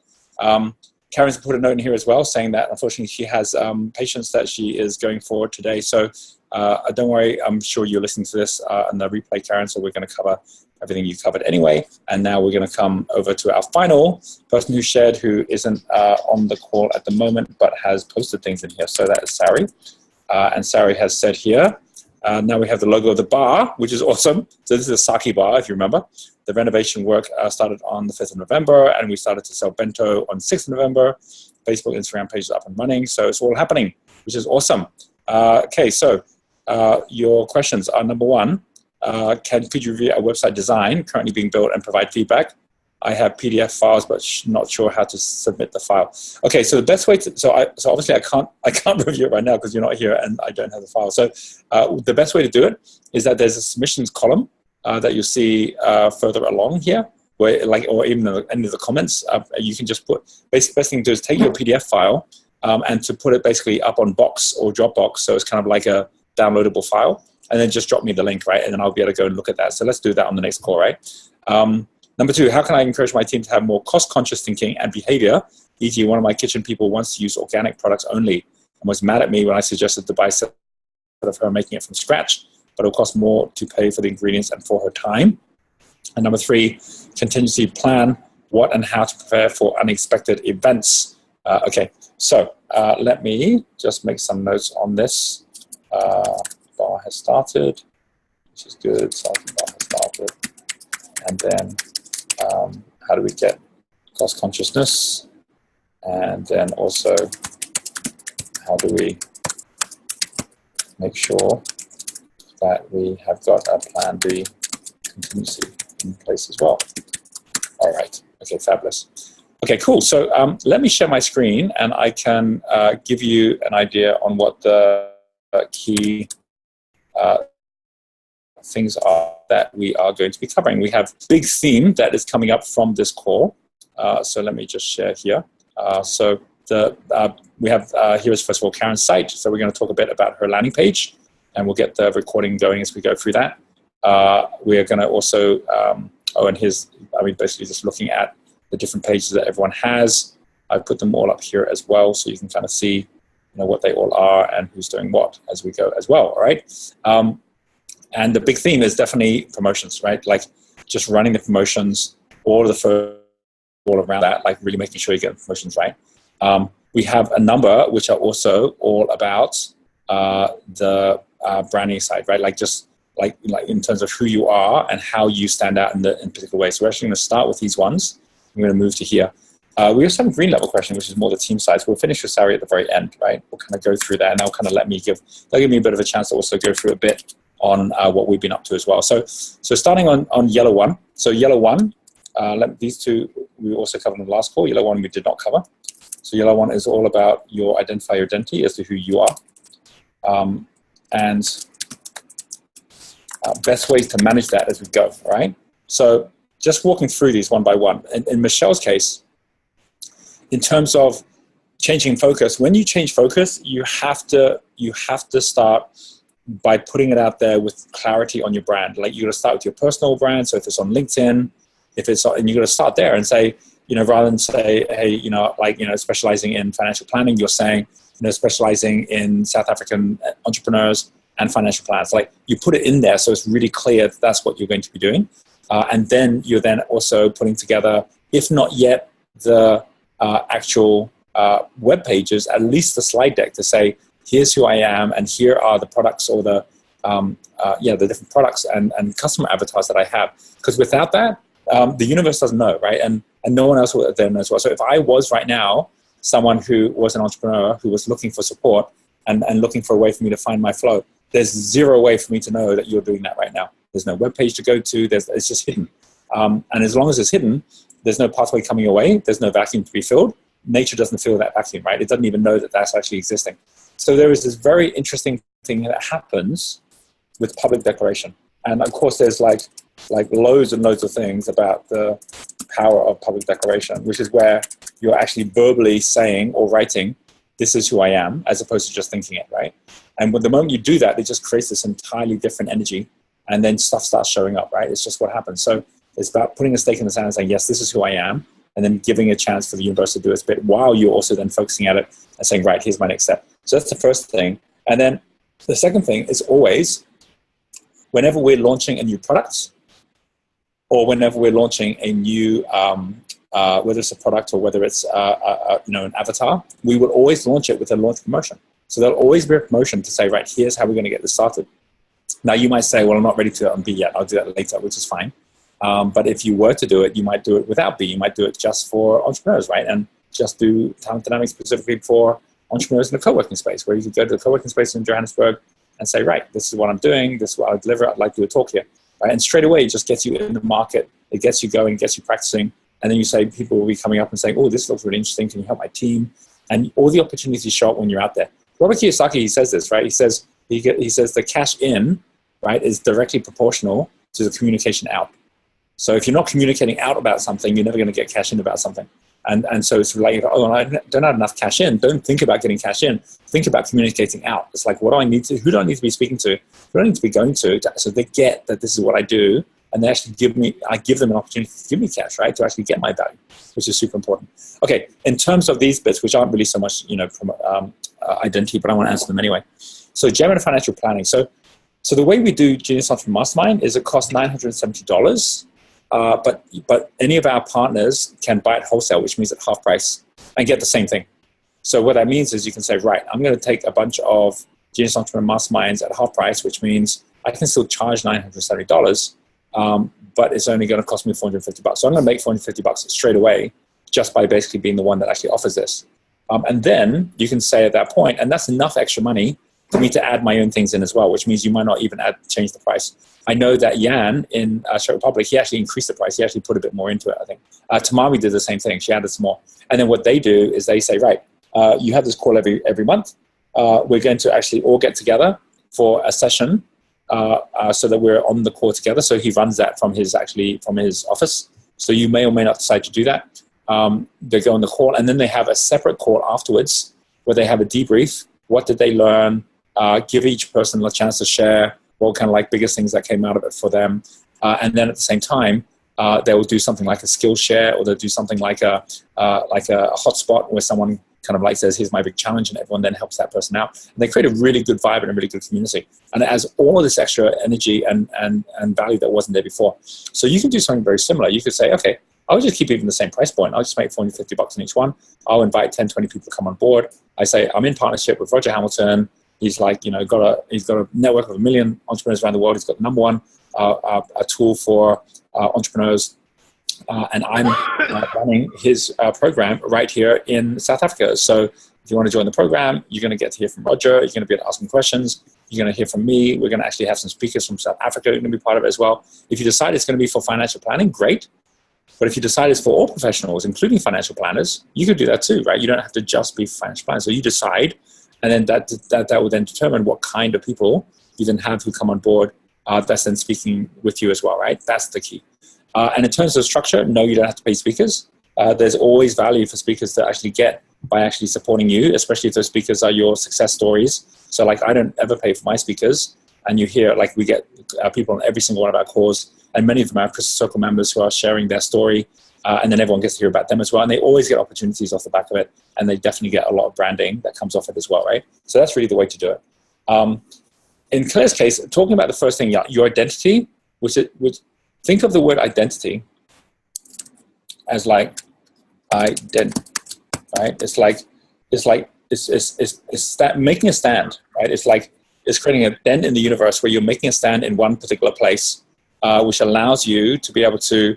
Karen's put a note in here as well saying that unfortunately she has patients that she is going forward today. So don't worry, I'm sure you're listening to this on the replay, Karen, so we're going to cover everything you covered anyway. And now we're going to come over to our final person who shared, who isn't on the call at the moment, but has posted things in here. So that is Sari. And Sari has said here, now we have the logo of the bar, which is awesome. So this is a sake bar, if you remember. The renovation work started on the 5th of November, and we started to sell bento on 6th of November. Facebook, Instagram page is up and running. So it's all happening, which is awesome. Okay, so your questions are, number one, could you review our website design currently being built and provide feedback? I have PDF files, but not sure how to submit the file. Okay, so the best way to, so obviously I can't review it right now because you're not here and I don't have the file. So the best way to do it is that there's a submissions column that you'll see further along here, where or even in any of the comments, you can just put, basically the best thing to do is take your PDF file and to put it basically up on Box or Dropbox, so it's kind of like a downloadable file, and then just drop me the link, right? And then I'll be able to go and look at that. So let's do that on the next call, right? Number two, how can I encourage my team to have more cost-conscious thinking and behavior? E.g., one of my kitchen people wants to use organic products only and was mad at me when I suggested to buy instead of her making it from scratch, but it'll cost more to pay for the ingredients and for her time. And number three, contingency plan what and how to prepare for unexpected events. Okay, so let me just make some notes on this. Bar has started, which is good. Bar has started. And then how do we get cost consciousness? And then also, how do we make sure that we have got a plan B contingency in place as well? All right. Okay, fabulous. Okay, cool. So let me share my screen and I can give you an idea on what the key things are that we are going to be covering. We have a big theme that is coming up from this call. So let me just share here. So we have here is first of all Karen's site. So we're going to talk a bit about her landing page, and we'll get the recording going as we go through that. We are going to also and here's basically just looking at the different pages that everyone has. I put them all up here as well, so you can kind of see what they all are and who's doing what as we go as well. All right. And the big theme is definitely promotions, right? Like just running the promotions, all around that, like really making sure you get the promotions right. we have a number which are also all about the branding side, right? Like just like in terms of who you are and how you stand out in particular ways. So we're actually going to start with these ones. I'm going to move to here. We also have a green level question, which is more the team side. So we'll finish with Sari at the very end, right? We'll kind of go through that, and they'll kind of they'll give me a bit of a chance to also go through a bit on what we've been up to as well. So starting on yellow one. So yellow one, these two we also covered in the last call. Yellow one we did not cover. So yellow one is all about your identity as to who you are. And best ways to manage that as we go, right? So just walking through these one by one. In Michelle's case, in terms of changing focus, when you change focus, you have to start by putting it out there with clarity on your brand. Like, you got to start with your personal brand. So if it's on LinkedIn, and you got to start there and say, rather than say, hey, specializing in financial planning, you're saying, specializing in South African entrepreneurs and financial plans. Like, you put it in there so it's really clear that's what you're going to be doing. And then you're then also putting together, if not yet the actual web pages, at least the slide deck to say, here's who I am, and here are the products or the different products and customer avatars that I have. Because without that, the universe doesn't know, right? And no one else will then know as well. So if I was right now someone who was an entrepreneur who was looking for support and looking for a way for me to find my flow, there's zero way for me to know that you're doing that right now. There's no web page to go to. It's just hidden. And as long as it's hidden, there's no pathway coming your way. There's no vacuum to be filled. Nature doesn't fill that vacuum, right? It doesn't even know that that's actually existing. So there is this very interesting thing that happens with public declaration. And of course, there's like loads and loads of things about the power of public declaration, which is where you're actually verbally saying or writing, this is who I am, as opposed to just thinking it, right? And when the moment you do that, it just creates this entirely different energy, and then stuff starts showing up, right? It's just what happens. So it's about putting a stake in the sand and saying, yes, this is who I am, and then giving a chance for the universe to do its bit while you're also then focusing at it and saying, right, here's my next step. So that's the first thing. And then the second thing is always, whenever we're launching a new product, or whenever we're launching a new, whether it's a product or whether it's an avatar, we will always launch it with a launch promotion. So there'll always be a promotion to say, right, here's how we're going to get this started. Now you might say, well, I'm not ready to do that on B yet. I'll do that later, which is fine. But if you were to do it, you might do it without B. You might do it just for entrepreneurs, right? And just do talent dynamics specifically for entrepreneurs in the co-working space, where you could go to the co-working space in Johannesburg and say, right, this is what I'm doing. This is what I deliver. I'd like to do a talk here. Right? And straight away, it just gets you in the market. It gets you going, gets you practicing. And then you say, people will be coming up and saying, oh, this looks really interesting. Can you help my team? And all the opportunities show up when you're out there. Robert Kiyosaki, he says this, right? He says the cash in, right, is directly proportional to the communication out. So if you're not communicating out about something, you're never going to get cash in about something. And so it's like, oh, I don't have enough cash in. Don't think about getting cash in. Think about communicating out. It's like, who do I need to be speaking to? Who do I need to be going to? So they get that this is what I do. And they actually I give them an opportunity to give me cash, right? To actually get my value, which is super important. Okay, in terms of these bits, which aren't really so much, from identity, but I want to answer them anyway. So gem and financial planning. So the way we do Genius Entrepreneur Mastermind is it costs $970. But any of our partners can buy it wholesale, which means at half price, and get the same thing. So what that means is you can say, right, I'm going to take a bunch of Genius Entrepreneur Masterminds at half price, which means I can still charge $970, but it's only going to cost me $450. So I'm going to make $450 straight away just by basically being the one that actually offers this. And then you can say at that point, and that's enough extra money for me to add my own things in as well, which means you might not even change the price. I know that Jan in Czech Republic, he actually increased the price. He actually put a bit more into it, I think. Tamami did the same thing. She added some more. And then what they do is they say, right, you have this call every month. We're going to actually all get together for a session so that we're on the call together. So he runs that from his office. So you may or may not decide to do that. They go on the call, and then they have a separate call afterwards where they have a debrief. What did they learn? Give each person a chance to share what kind of biggest things that came out of it for them. And then at the same time, they will do something like a skill share, or they'll do something like a hotspot where someone kind of says, here's my big challenge, and everyone then helps that person out. And they create a really good vibe and a really good community. And it adds all of this extra energy and value that wasn't there before. So you can do something very similar. You could say, okay, I'll just keep even the same price point. I'll just make $450 on each one. I'll invite 10, 20 people to come on board. I say, I'm in partnership with Roger Hamilton. He's like, he's got a network of 1 million entrepreneurs around the world. He's got the number one a tool for entrepreneurs. And I'm running his program right here in South Africa. So if you want to join the program, you're going to get to hear from Roger. You're going to be able to ask him questions. You're going to hear from me. We're going to actually have some speakers from South Africa who are going to be part of it as well. If you decide it's going to be for financial planning, great. But if you decide it's for all professionals, including financial planners, you could do that too, right? You don't have to just be financial planners. So you decide, and then that will then determine what kind of people you then have who come on board that's then speaking with you as well, right? That's the key. And in terms of structure, no, you don't have to pay speakers. There's always value for speakers to actually get by actually supporting you, especially if those speakers are your success stories. So like, I don't ever pay for my speakers. And you hear, like, we get people on every single one of our calls, and many of them are Crystal Circle members who are sharing their story. And then everyone gets to hear about them as well. And they always get opportunities off the back of it. And they definitely get a lot of branding that comes off it as well, right? So that's really the way to do it. In Claire's case, talking about the first thing, your identity, which think of the word identity as like right? It's making a stand, right? It's creating a dent in the universe where you're making a stand in one particular place, which allows you to be able to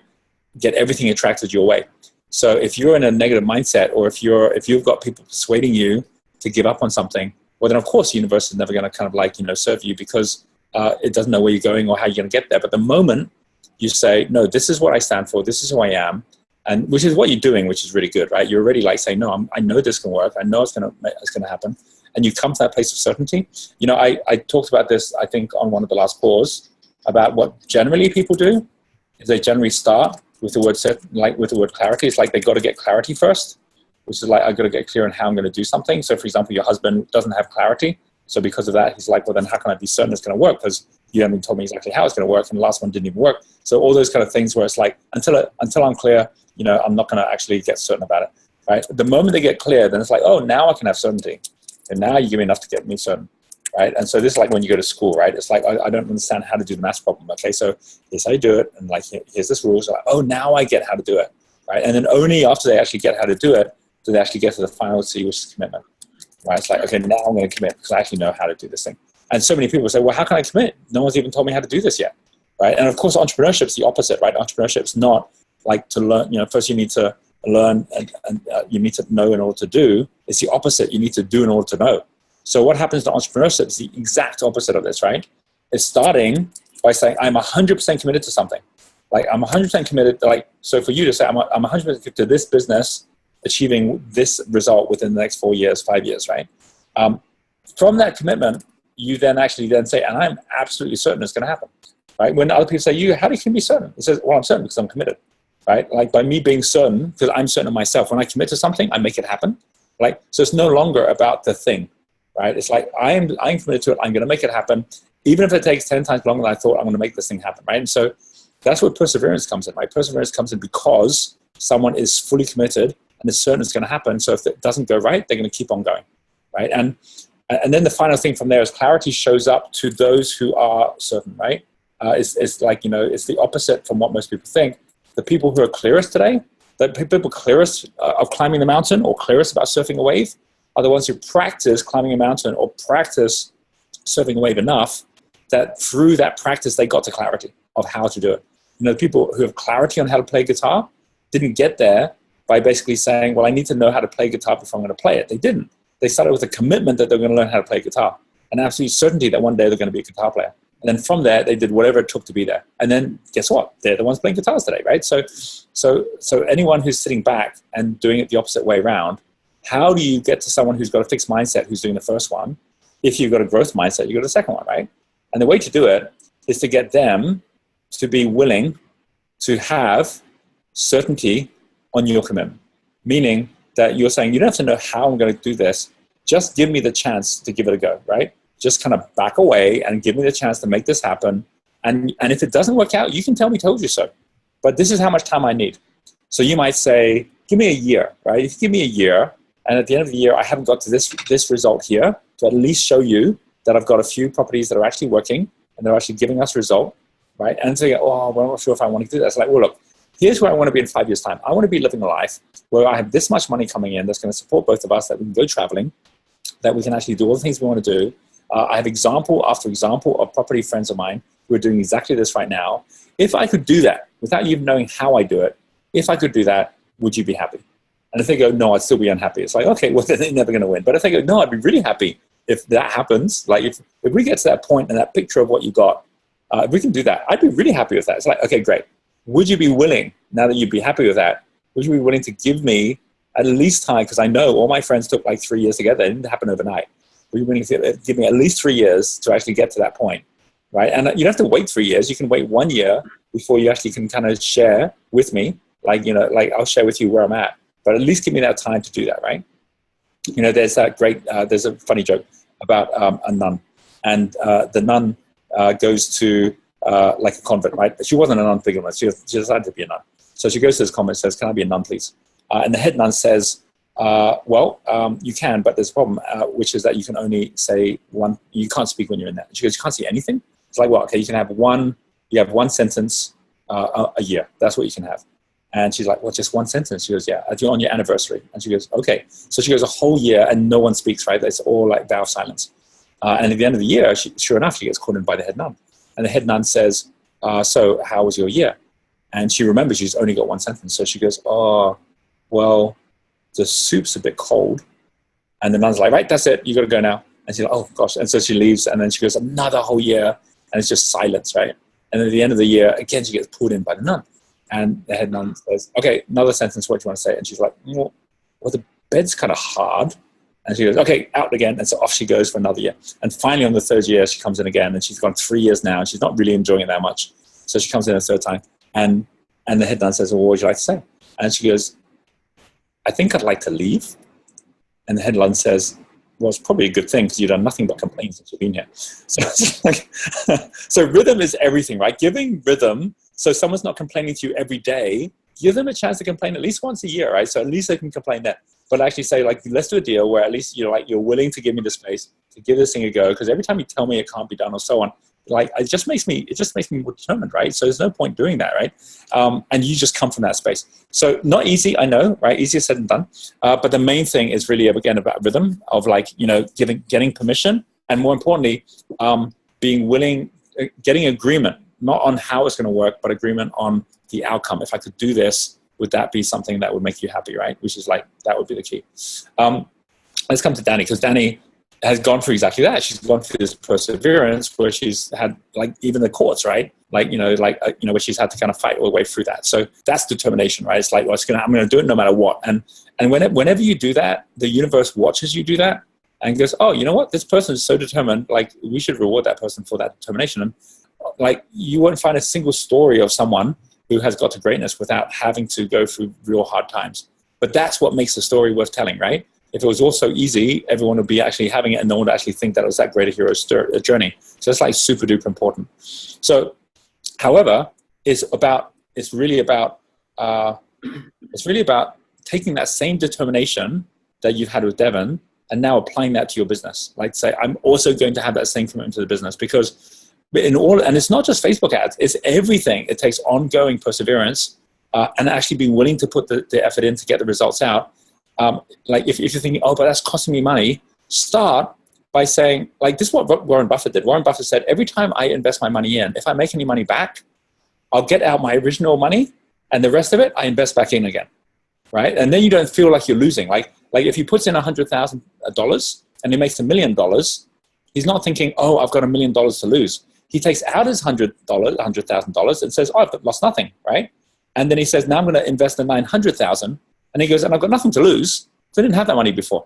get everything attracted your way. So if you're in a negative mindset, or if you've got people persuading you to give up on something, well, then of course the universe is never going to kind of serve you, because it doesn't know where you're going or how you're going to get there. But the moment you say, no, this is what I stand for, this is who I am, and which is what you're doing, which is really good, right? You're already like saying, no, I know this can work. I know it's going to happen. And you come to that place of certainty. I talked about this, I think, on one of the last calls, about what generally people do is they generally start with the word with the word clarity. It's like they got to get clarity first, which is like, I got to get clear on how I'm going to do something. So for example, your husband doesn't have clarity. So because of that, he's like, well, then how can I be certain it's going to work? Because you haven't told me exactly how it's going to work, and the last one didn't even work. So all those kind of things where it's like, until I'm clear, I'm not going to actually get certain about it, right? The moment they get clear, then it's like, oh, now I can have certainty. And now you give me enough to get me certain, right? And so this is like when you go to school, right? It's like, I don't understand how to do the math problem. Okay, so here's how you do it. And like, here's this rule. So like, oh, now I get how to do it, right? And then only after they actually get how to do it, do they actually get to the final C, which is commitment, right? It's like, okay, now I'm going to commit because I actually know how to do this thing. And so many people say, well, how can I commit? No one's even told me how to do this yet, right? And of course, entrepreneurship's the opposite, right? Entrepreneurship's not like to learn, first you need to learn and you need to know in order to do. It's the opposite. You need to do in order to know. So what happens to entrepreneurship is the exact opposite of this, right? It's starting by saying, I'm 100% committed to something. Like, I'm 100% committed. Like, so for you to say, I'm 100% committed to this business achieving this result within the next 4 years, 5 years, right? From that commitment, you then actually say, and I'm absolutely certain it's going to happen, right? When other people say, how do you be certain? It says, well, I'm certain because I'm committed, right? Like, by me being certain, because I'm certain of myself, when I commit to something, I make it happen, right? So it's no longer about the thing, right? It's like, I'm committed to it. I'm going to make it happen. Even if it takes 10 times longer than I thought, I'm going to make this thing happen, right? And so that's where perseverance comes in, right? Perseverance comes in because someone is fully committed and is certain it's going to happen. So if it doesn't go right, they're going to keep on going, right? And then the final thing from there is clarity shows up to those who are certain, right? It's like, it's the opposite from what most people think. The people who are clearest today, the people clearest of climbing the mountain or clearest about surfing a wave, are the ones who practice climbing a mountain or practice surfing a wave enough that through that practice, they got to clarity of how to do it. The people who have clarity on how to play guitar didn't get there by basically saying, well, I need to know how to play guitar before I'm going to play it. They didn't. They started with a commitment that they're going to learn how to play guitar, and absolute certainty that one day they're going to be a guitar player. And then from there, they did whatever it took to be there. And then guess what? They're the ones playing guitars today, right? So anyone who's sitting back and doing it the opposite way around, how do you get to someone who's got a fixed mindset who's doing the first one? If you've got a growth mindset, you go to the second one, right? And the way to do it is to get them to be willing to have certainty on your commitment. Meaning that you're saying, you don't have to know how I'm going to do this. Just give me the chance to give it a go, right? Just kind of back away and give me the chance to make this happen. And if it doesn't work out, you can tell me, told you so. But this is how much time I need. So you might say, give me a year, right? If you give me a year, and at the end of the year, I haven't got to this result here, to at least show you that I've got a few properties that are actually working and they're actually giving us result, right? And so, well, I'm not sure if I want to do that. It's like, well, look, here's where I want to be in 5 years' time. I want to be living a life where I have this much money coming in that's going to support both of us, that we can go traveling, that we can actually do all the things we want to do. I have example after example of property friends of mine who are doing exactly this right now. If I could do that without you even knowing how I do it, if I could do that, would you be happy? And if they go, no, I'd still be unhappy. It's like, okay, well, then they're never going to win. But if they go, no, I'd be really happy if that happens. Like if we get to that point and that picture of what you got, if we can do that, I'd be really happy with that. It's like, okay, great. Would you be willing, now that you'd be happy with that, would you be willing to give me at least time, because I know all my friends took like 3 years to get there. It didn't happen overnight. Would you be willing to give me at least 3 years to actually get to that point, right? And you don't have to wait 3 years. You can wait 1 year before you actually can kind of share with me. Like, you know, like I'll share with you where I'm at. But at least give me that time to do that, right? You know, there's that great, there's a funny joke about a nun. And the nun goes to like a convent, right? She wasn't a nun to begin with. She decided to be a nun. So she goes to this convent and says, can I be a nun, please? And the head nun says, well, you can, but there's a problem, which is that you can only say one, you can't speak when you're in there. She goes, you can't see anything? It's like, well, okay, you have one sentence a year. That's what you can have. And she's like, well, just one sentence. She goes, yeah, on your anniversary. And she goes, okay. So she goes a whole year and no one speaks, right? It's all like vow of silence. And at the end of the year, sure enough, she gets called in by the head nun. And the head nun says, so how was your year? And she remembers she's only got one sentence. So she goes, oh, well, the soup's a bit cold. And the nun's like, right, that's it. You got to go now. And she's like, oh, gosh. And so she leaves. And then she goes another whole year. And it's just silence, right? And at the end of the year, again, she gets pulled in by the nun. And the head nun says, okay, another sentence, what do you want to say? And she's like, well, the bed's kind of hard. And she goes, okay, out again. And so off she goes for another year. And finally on the third year, she comes in again. And she's gone 3 years now. And she's not really enjoying it that much. So she comes in a third time. And the head nun says, well, what would you like to say? And she goes, I think I'd like to leave. And the head nun says, well, it's probably a good thing because you've done nothing but complain since you've been here. So it's like, so rhythm is everything, right? Giving rhythm, so someone's not complaining to you every day, give them a chance to complain at least once a year, right? So at least they can complain then. But actually say, like, let's do a deal where at least you're willing to give me the space to give this thing a go. Because every time you tell me it can't be done or so on, like it just makes me more determined, right? So there's no point doing that, right? And you just come from that space. So not easy, I know, right? Easier said than done. But the main thing is really again about rhythm of getting permission, and more importantly, being willing, getting agreement, not on how it's going to work, but agreement on the outcome. If I could do this, would that be something that would make you happy, right? Which is like, that would be the key. Let's come to Danny, because Danny has gone through exactly that. She's gone through this perseverance where she's had like even the courts, right? Where she's had to kind of fight all the way through that. So that's determination, right? It's like, well, I'm going to do it no matter what. And whenever you do that, the universe watches you do that and goes, oh, you know what? This person is so determined. Like, we should reward that person for that determination. And like, you won't find a single story of someone who has got to greatness without having to go through real hard times. But that's what makes the story worth telling, right? If it was all so easy, everyone would be actually having it and no one would actually think that it was that great a hero's journey. So it's like super duper important. So, however, it's really about taking that same determination that you've had with Devon and now applying that to your business. Like, say, I'm also going to have that same commitment to the business, because and it's not just Facebook ads, it's everything. It takes ongoing perseverance and actually being willing to put the effort in to get the results out. Like if you're thinking, oh, but that's costing me money, start by saying, like, this is what Warren Buffett did. Warren Buffett said, every time I invest my money in, if I make any money back, I'll get out my original money and the rest of it I invest back in again, right? And then you don't feel like you're losing. Like if he puts in $100,000 and he makes $1 million, he's not thinking, oh, I've got $1 million to lose. He takes out his $100,000 and says, oh, I've lost nothing, right? And then he says, now I'm going to invest the $900,000. And he goes, and I've got nothing to lose. So I didn't have that money before.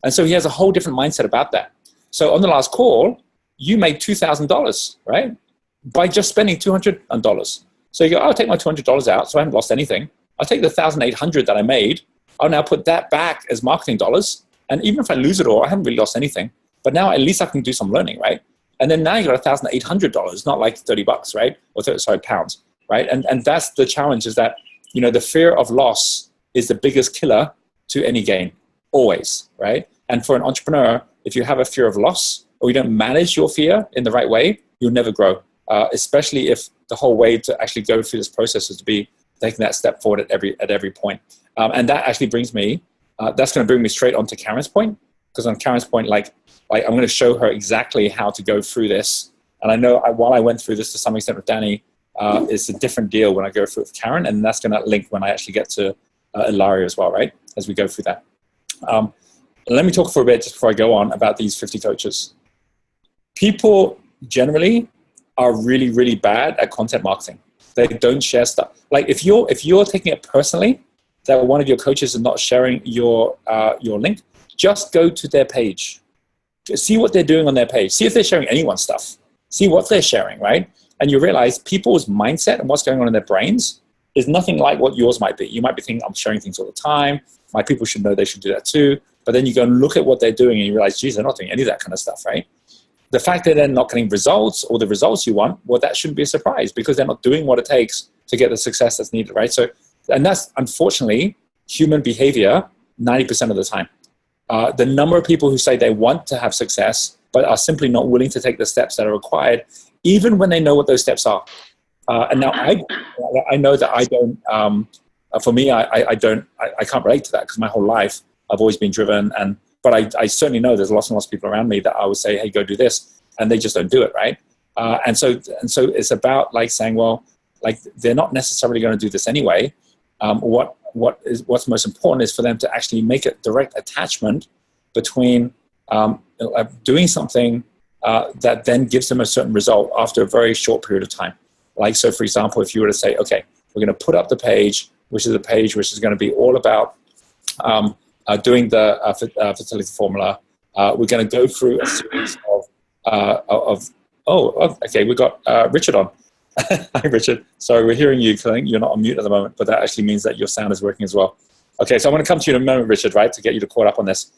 And so he has a whole different mindset about that. So on the last call, you made $2,000, right? By just spending $200. So you go, oh, I'll take my $200 out, so I haven't lost anything. I'll take the $1,800 that I made. I'll now put that back as marketing dollars. And even if I lose it all, I haven't really lost anything. But now at least I can do some learning, right? And then now you got $1,800, not like $30, right? Or pounds, right? And that's the challenge, is that, the fear of loss is the biggest killer to any gain, always, right? And for an entrepreneur, if you have a fear of loss or you don't manage your fear in the right way, you'll never grow, especially if the whole way to actually go through this process is to be taking that step forward at every point. And that actually brings me, that's going to bring me straight onto Karen's point, because on Karen's point, like I'm going to show her exactly how to go through this. And I know while I went through this to some extent with Danny, it's a different deal when I go through it with Karen, and that's going to link when I actually get to Ilaria as well, right? As we go through that. Let me talk for a bit just before I go on about these 50 coaches. People generally are really, really bad at content marketing. They don't share stuff. Like if you're taking it personally that one of your coaches is not sharing your link, just go to their page. See what they're doing on their page. See if they're sharing anyone's stuff. See what they're sharing, right? And you realize people's mindset and what's going on in their brains is nothing like what yours might be. You might be thinking, I'm sharing things all the time. My people should know they should do that too. But then you go and look at what they're doing and you realize, geez, they're not doing any of that kind of stuff, right? The fact that they're not getting results or the results you want, well, that shouldn't be a surprise because they're not doing what it takes to get the success that's needed, right? So, and that's unfortunately human behavior 90% of the time. The number of people who say they want to have success but are simply not willing to take the steps that are required, even when they know what those steps are. And now I know that I don't, for me, I can't relate to that because my whole life I've always been driven, but I certainly know there's lots and lots of people around me that I would say, hey, go do this, and they just don't do it, right? And so it's about like saying, well, like they're not necessarily going to do this anyway. What's most important is for them to actually make a direct attachment between doing something that then gives them a certain result after a very short period of time. Like, so for example, if you were to say, okay, we're going to put up the page, which is a page which is going to be all about doing the fertility formula. We're going to go through a series okay, we got Richard on. Hi, Richard. Sorry, we're hearing you. You're not on mute at the moment, but that actually means that your sound is working as well. Okay, so I'm going to come to you in a moment, Richard, right, to get you to caught up on this.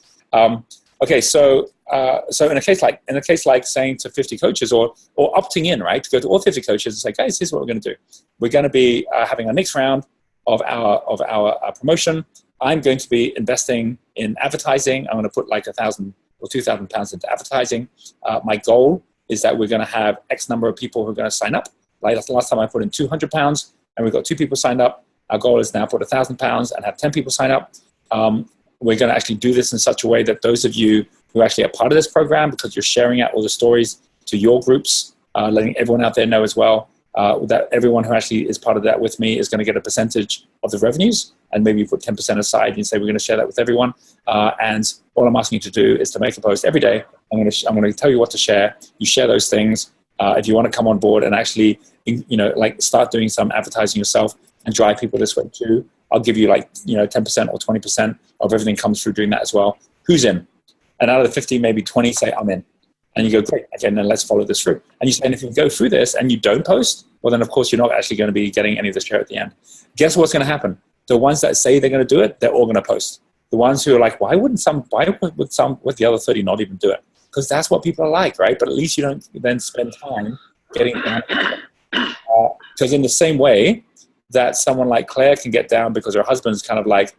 Okay, so in a case like saying to 50 coaches or opting in, right, to go to all 50 coaches and say, guys, here's what we're going to do. We're going to be having our next round of our promotion. I'm going to be investing in advertising. I'm going to put like £1,000 or £2,000 into advertising. My goal is that we're going to have X number of people who are going to sign up. Like the last time I put in £200 and we got 2 people signed up. Our goal is now put £1,000 and have 10 people sign up. We're going to actually do this in such a way that those of you who actually are part of this program, because you're sharing out all the stories to your groups, letting everyone out there know as well, that everyone who actually is part of that with me is going to get a percentage of the revenues, and maybe you put 10% aside and say we're going to share that with everyone. And all I'm asking you to do is to make a post every day. I'm going to tell you what to share. You share those things. If you want to come on board and actually, like start doing some advertising yourself and drive people this way too, I'll give you 10% or 20% of everything comes through doing that as well. Who's in? And out of the 50, maybe 20 say I'm in. And you go, great, okay, then let's follow this through. And you say, and if you go through this and you don't post, well, then of course you're not actually going to be getting any of the share at the end. Guess what's going to happen? The ones that say they're going to do it, they're all going to post. The ones who are like, why would the other 30 not even do it? Because that's what people are like, right? But at least you don't then spend time getting down. Because in the same way that someone like Claire can get down because her husband's kind of like,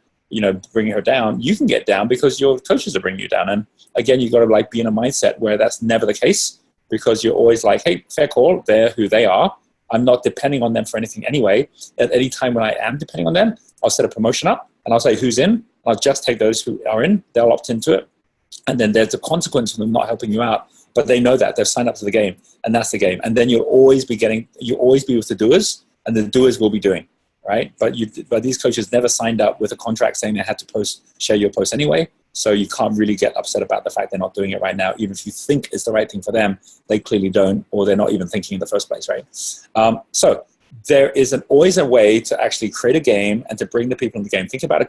bringing her down, you can get down because your coaches are bringing you down. And again, you've got to be in a mindset where that's never the case, because you're always like, hey, fair call, they're who they are. I'm not depending on them for anything anyway. At any time when I am depending on them, I'll set a promotion up and I'll say who's in. I'll just take those who are in. They'll opt into it. And then there's the consequence of them not helping you out. But they know that. They've signed up to the game. And that's the game. And then you'll always be with the doers, and the doers will be doing. Right? But these coaches never signed up with a contract saying they had to share your post anyway. So you can't really get upset about the fact they're not doing it right now. Even if you think it's the right thing for them, they clearly don't, or they're not even thinking in the first place, right? So there is always a way to actually create a game and to bring the people in the game. Think about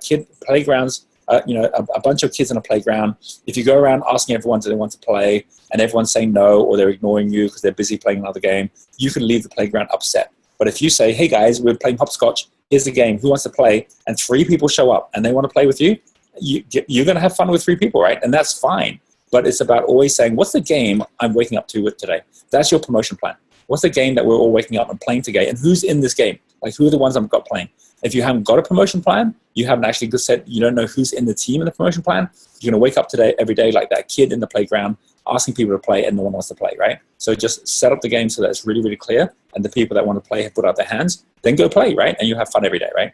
playgrounds, a bunch of kids in a playground. If you go around asking everyone, do they want to play, and everyone's saying no, or they're ignoring you because they're busy playing another game, you can leave the playground upset. But if you say, hey guys, we're playing hopscotch, here's the game, who wants to play? And 3 people show up and they want to play with you, you're going to have fun with 3 people, right? And that's fine. But it's about always saying, what's the game I'm waking up to with today? That's your promotion plan. What's the game that we're all waking up and playing today? And who's in this game? Like, who are the ones I've got playing? If you haven't got a promotion plan, you haven't actually said, you don't know who's in the team in the promotion plan, you're going to wake up every day like that kid in the playground asking people to play and no one wants to play, right? So just set up the game so that it's really, really clear, and the people that want to play have put out their hands, then go play, right? And you have fun every day, right?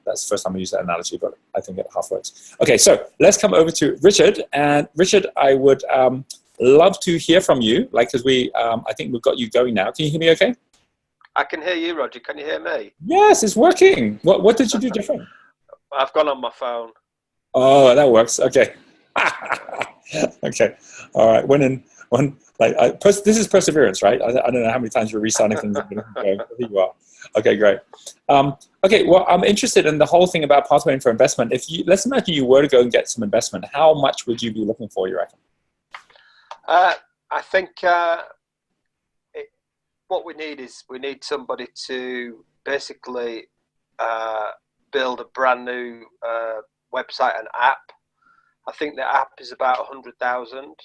That's the first time I use that analogy, but I think it half works. Okay, so let's come over to Richard. And Richard, I would love to hear from you, because I think we've got you going now. Can you hear me okay? I can hear you, Roger. Can you hear me? Yes, it's working. What did you do different? I've gone on my phone. Oh, that works. Okay. Okay. All right. This is perseverance, right? I don't know how many times you're restarting things. Here you are. Okay, great. Okay, well, I'm interested in the whole thing about pathway for investment. Let's imagine you were to go and get some investment. How much would you be looking for, you reckon? I think what we need somebody to basically build a brand new website and app. I think the app is about 100,000.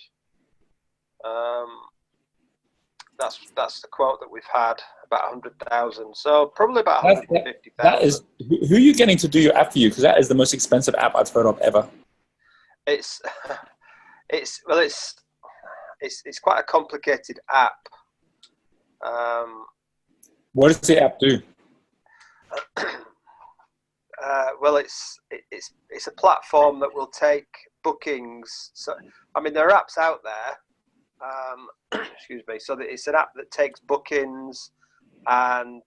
That's the quote that we've had, about 100,000. So probably about 150,000. That is, who are you getting to do your app for you? Because that is the most expensive app I've heard of ever. It's quite a complicated app. What does the app do? Well, it's a platform that will take bookings. So, I mean, there are apps out there. Excuse me. So it's an app that takes bookings and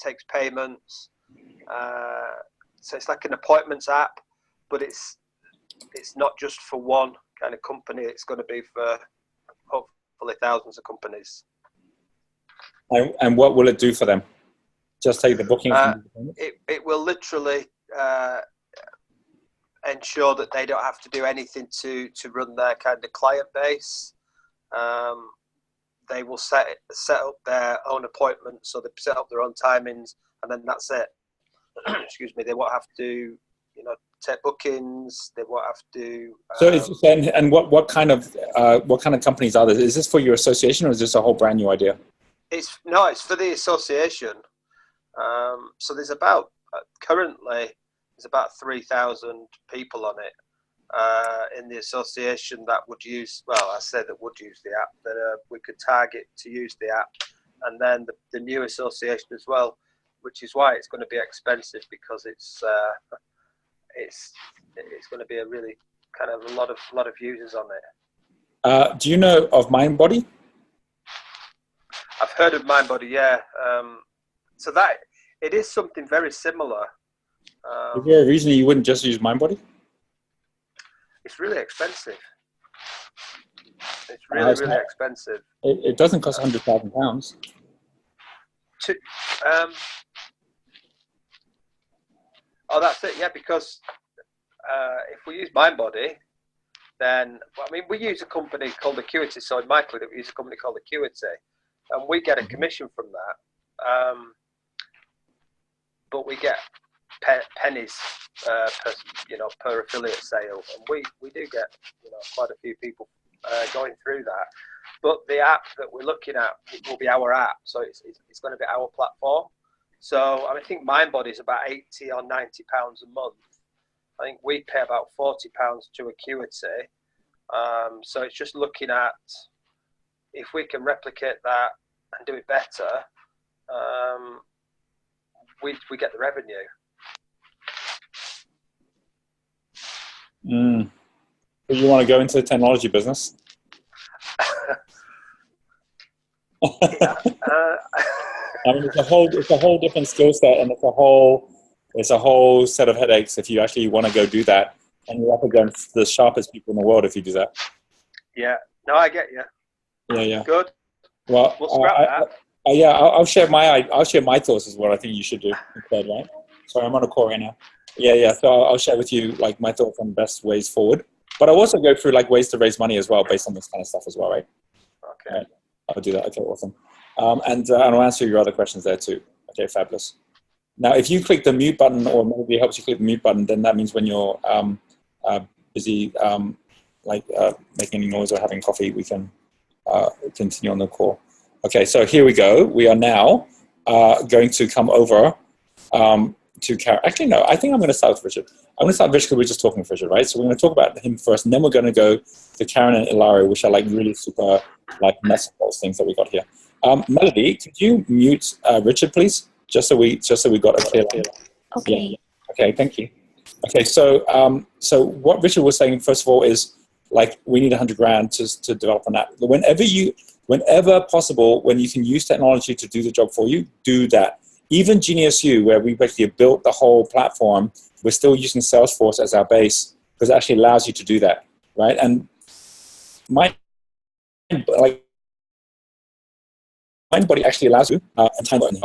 takes payments. So it's like an appointments app, but it's not just for one kind of company. It's going to be for hopefully thousands of companies. And what will it do for them? Just take the bookings? It will literally ensure that they don't have to do anything to run their kind of client base. They will set up their own appointments, so they set up their own timings, and then that's it. Excuse me. They won't have to, take bookings. They won't have to. And what kind of companies are there? Is this for your association, or is this a whole brand new idea? It's for the association. So there's currently 3,000 people on it in the association that would use. Well, I said that would use the app. That we could target to use the app, and then the new association as well, which is why it's going to be expensive, because it's going to be a really kind of a lot of users on it. Do you know of MindBody? I've heard of MindBody, yeah. So that it is something very similar. Is there a reason you wouldn't just use MindBody? It's really expensive. It's really expensive. It doesn't cost £100,000. That's it. Yeah, because if we use MindBody, then we use a company called Acuity. So in my clinic, we use a company called Acuity, and we get a commission from that. But we get pennies per affiliate sale, and we do get quite a few people going through that. But the app that we're looking at will be our app, so it's going to be our platform. So I think MindBody is about £80 or £90 a month. I think we pay about £40 to Acuity. So it's just looking at if we can replicate that and do it better. We get the revenue. So you want to go into the technology business? It's a whole different skill set, and it's a whole set of headaches if you actually want to go do that, and you're up against the sharpest people in the world if you do that. Yeah, no, I get you. Yeah. Good. Well, we'll scrap that. I'll share my thoughts as what I think you should do instead, right? Sorry, I'm on a call right now. Yeah. So I'll share with you my thoughts on best ways forward. But I'll also go through ways to raise money as well based on this kind of stuff as well, right? Okay. Right. I'll do that. Okay, awesome. And I'll answer your other questions there too. Okay, fabulous. Now, if you click the mute button, or maybe it helps you click the mute button, then that means when you're busy making any noise or having coffee, we can continue on the call. Okay, so here we go. We are now going to come over to Karen. Actually, no, I think I'm going to start with Richard. I'm going to start with Richard because we're just talking with Richard, right? So we're going to talk about him first, and then we're going to go to Karen and Ilario, which are like really super like nuts and bolts things that we got here. Melody, could you mute Richard, please? Just so we got a clear line. Okay. Yeah. Okay, thank you. Okay, so so what Richard was saying, first of all, is like we need 100 grand to develop an app. Whenever possible, when you can use technology to do the job for you, do that. Even Genius U, where we basically built the whole platform, we're still using Salesforce as our base because it actually allows you to do that, right? And Mindbody actually allows you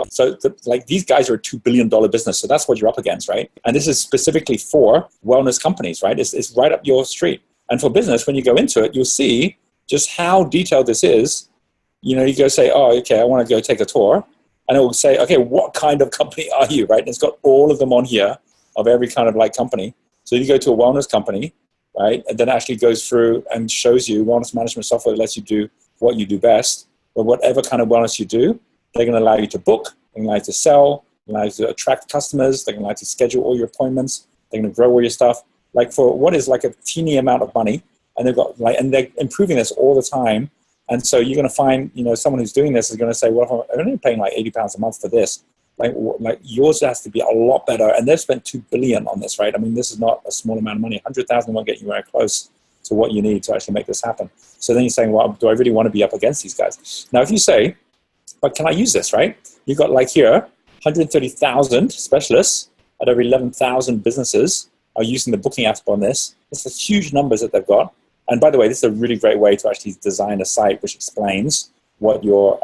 so like these guys are a $2 billion business, so that's what you're up against, right? And this is specifically for wellness companies, right? It's right up your street. And for business, when you go into it, you'll see just how detailed this is. You know, you go say, oh, okay, I want to go take a tour. And it will say, okay, what kind of company are you, right? And it's got all of them on here of every kind of like company. So you go to a wellness company, right? And then it actually goes through and shows you wellness management software that lets you do what you do best. But whatever kind of wellness you do, they're going to allow you to book, they're going to allow you to sell, they're going to allow you to attract customers, they're going to allow you to schedule all your appointments, they're going to grow all your stuff. Like for what is like a teeny amount of money, and they've got like, and they're improving this all the time. And so you're going to find, you know, someone who's doing this is going to say, well, I'm only paying like £80 a month for this. Like yours has to be a lot better. And they've spent $2 billion on this, right? I mean, this is not a small amount of money. 100,000 won't get you very close to what you need to actually make this happen. So then you're saying, well, do I really want to be up against these guys? Now, if you say, but can I use this, right? You've got like here, 130,000 specialists at over 11,000 businesses are using the booking app on this. It's the huge numbers that they've got. And by the way, this is a really great way to actually design a site which explains what your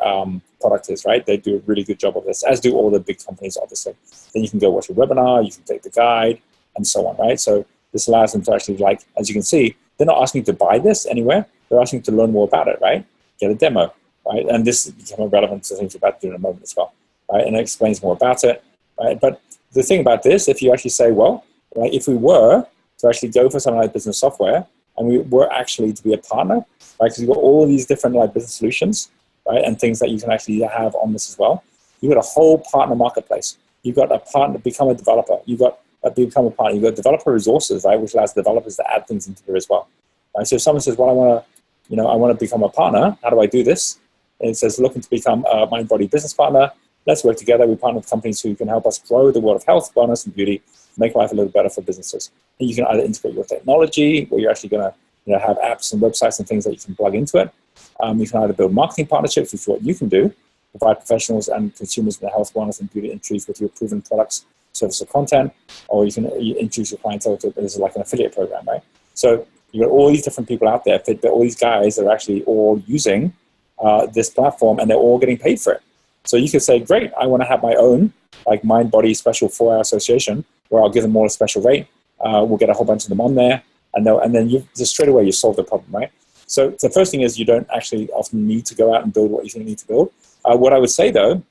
product is, right? They do a really good job of this, as do all the big companies, obviously. Then you can go watch a webinar, you can take the guide, and so on, right? So this allows them to actually, like, as you can see, they're not asking you to buy this anywhere. They're asking you to learn more about it, right? Get a demo, right? And this becomes relevant to things we're about to do in a moment as well, right? And it explains more about it, right? But the thing about this, if you actually say, well, like if we were to actually go for something like business software, and we were actually to be a partner, right? Because you've got all these different like business solutions, right? And things that you can actually have on this as well. You've got a whole partner marketplace. You've got a partner, become a developer. You've got become a partner. You've got developer resources, right? Which allows developers to add things into there as well. Right? So if someone says, well, I want to become a partner, how do I do this? And it says, looking to become a Mindbody business partner. Let's work together. We partner with companies who can help us grow the world of health, wellness, and beauty, make life a little better for businesses. And you can either integrate your technology, where you're actually going to have apps and websites and things that you can plug into it. You can either build marketing partnerships, which is what you can do, provide professionals and consumers in the health, wellness, and beauty industries with your proven products, service, or content, or you can introduce your clientele to it as like an affiliate program, right? So you've got all these different people out there, all these guys that are actually all using this platform, and they're all getting paid for it. So you could say, great, I want to have my own like Mindbody special 4-hour association where I'll give them all a special rate. We'll get a whole bunch of them on there, and then you just straight away you solve the problem, right? So the first thing is you don't actually often need to go out and build what you think you need to build. What I would say though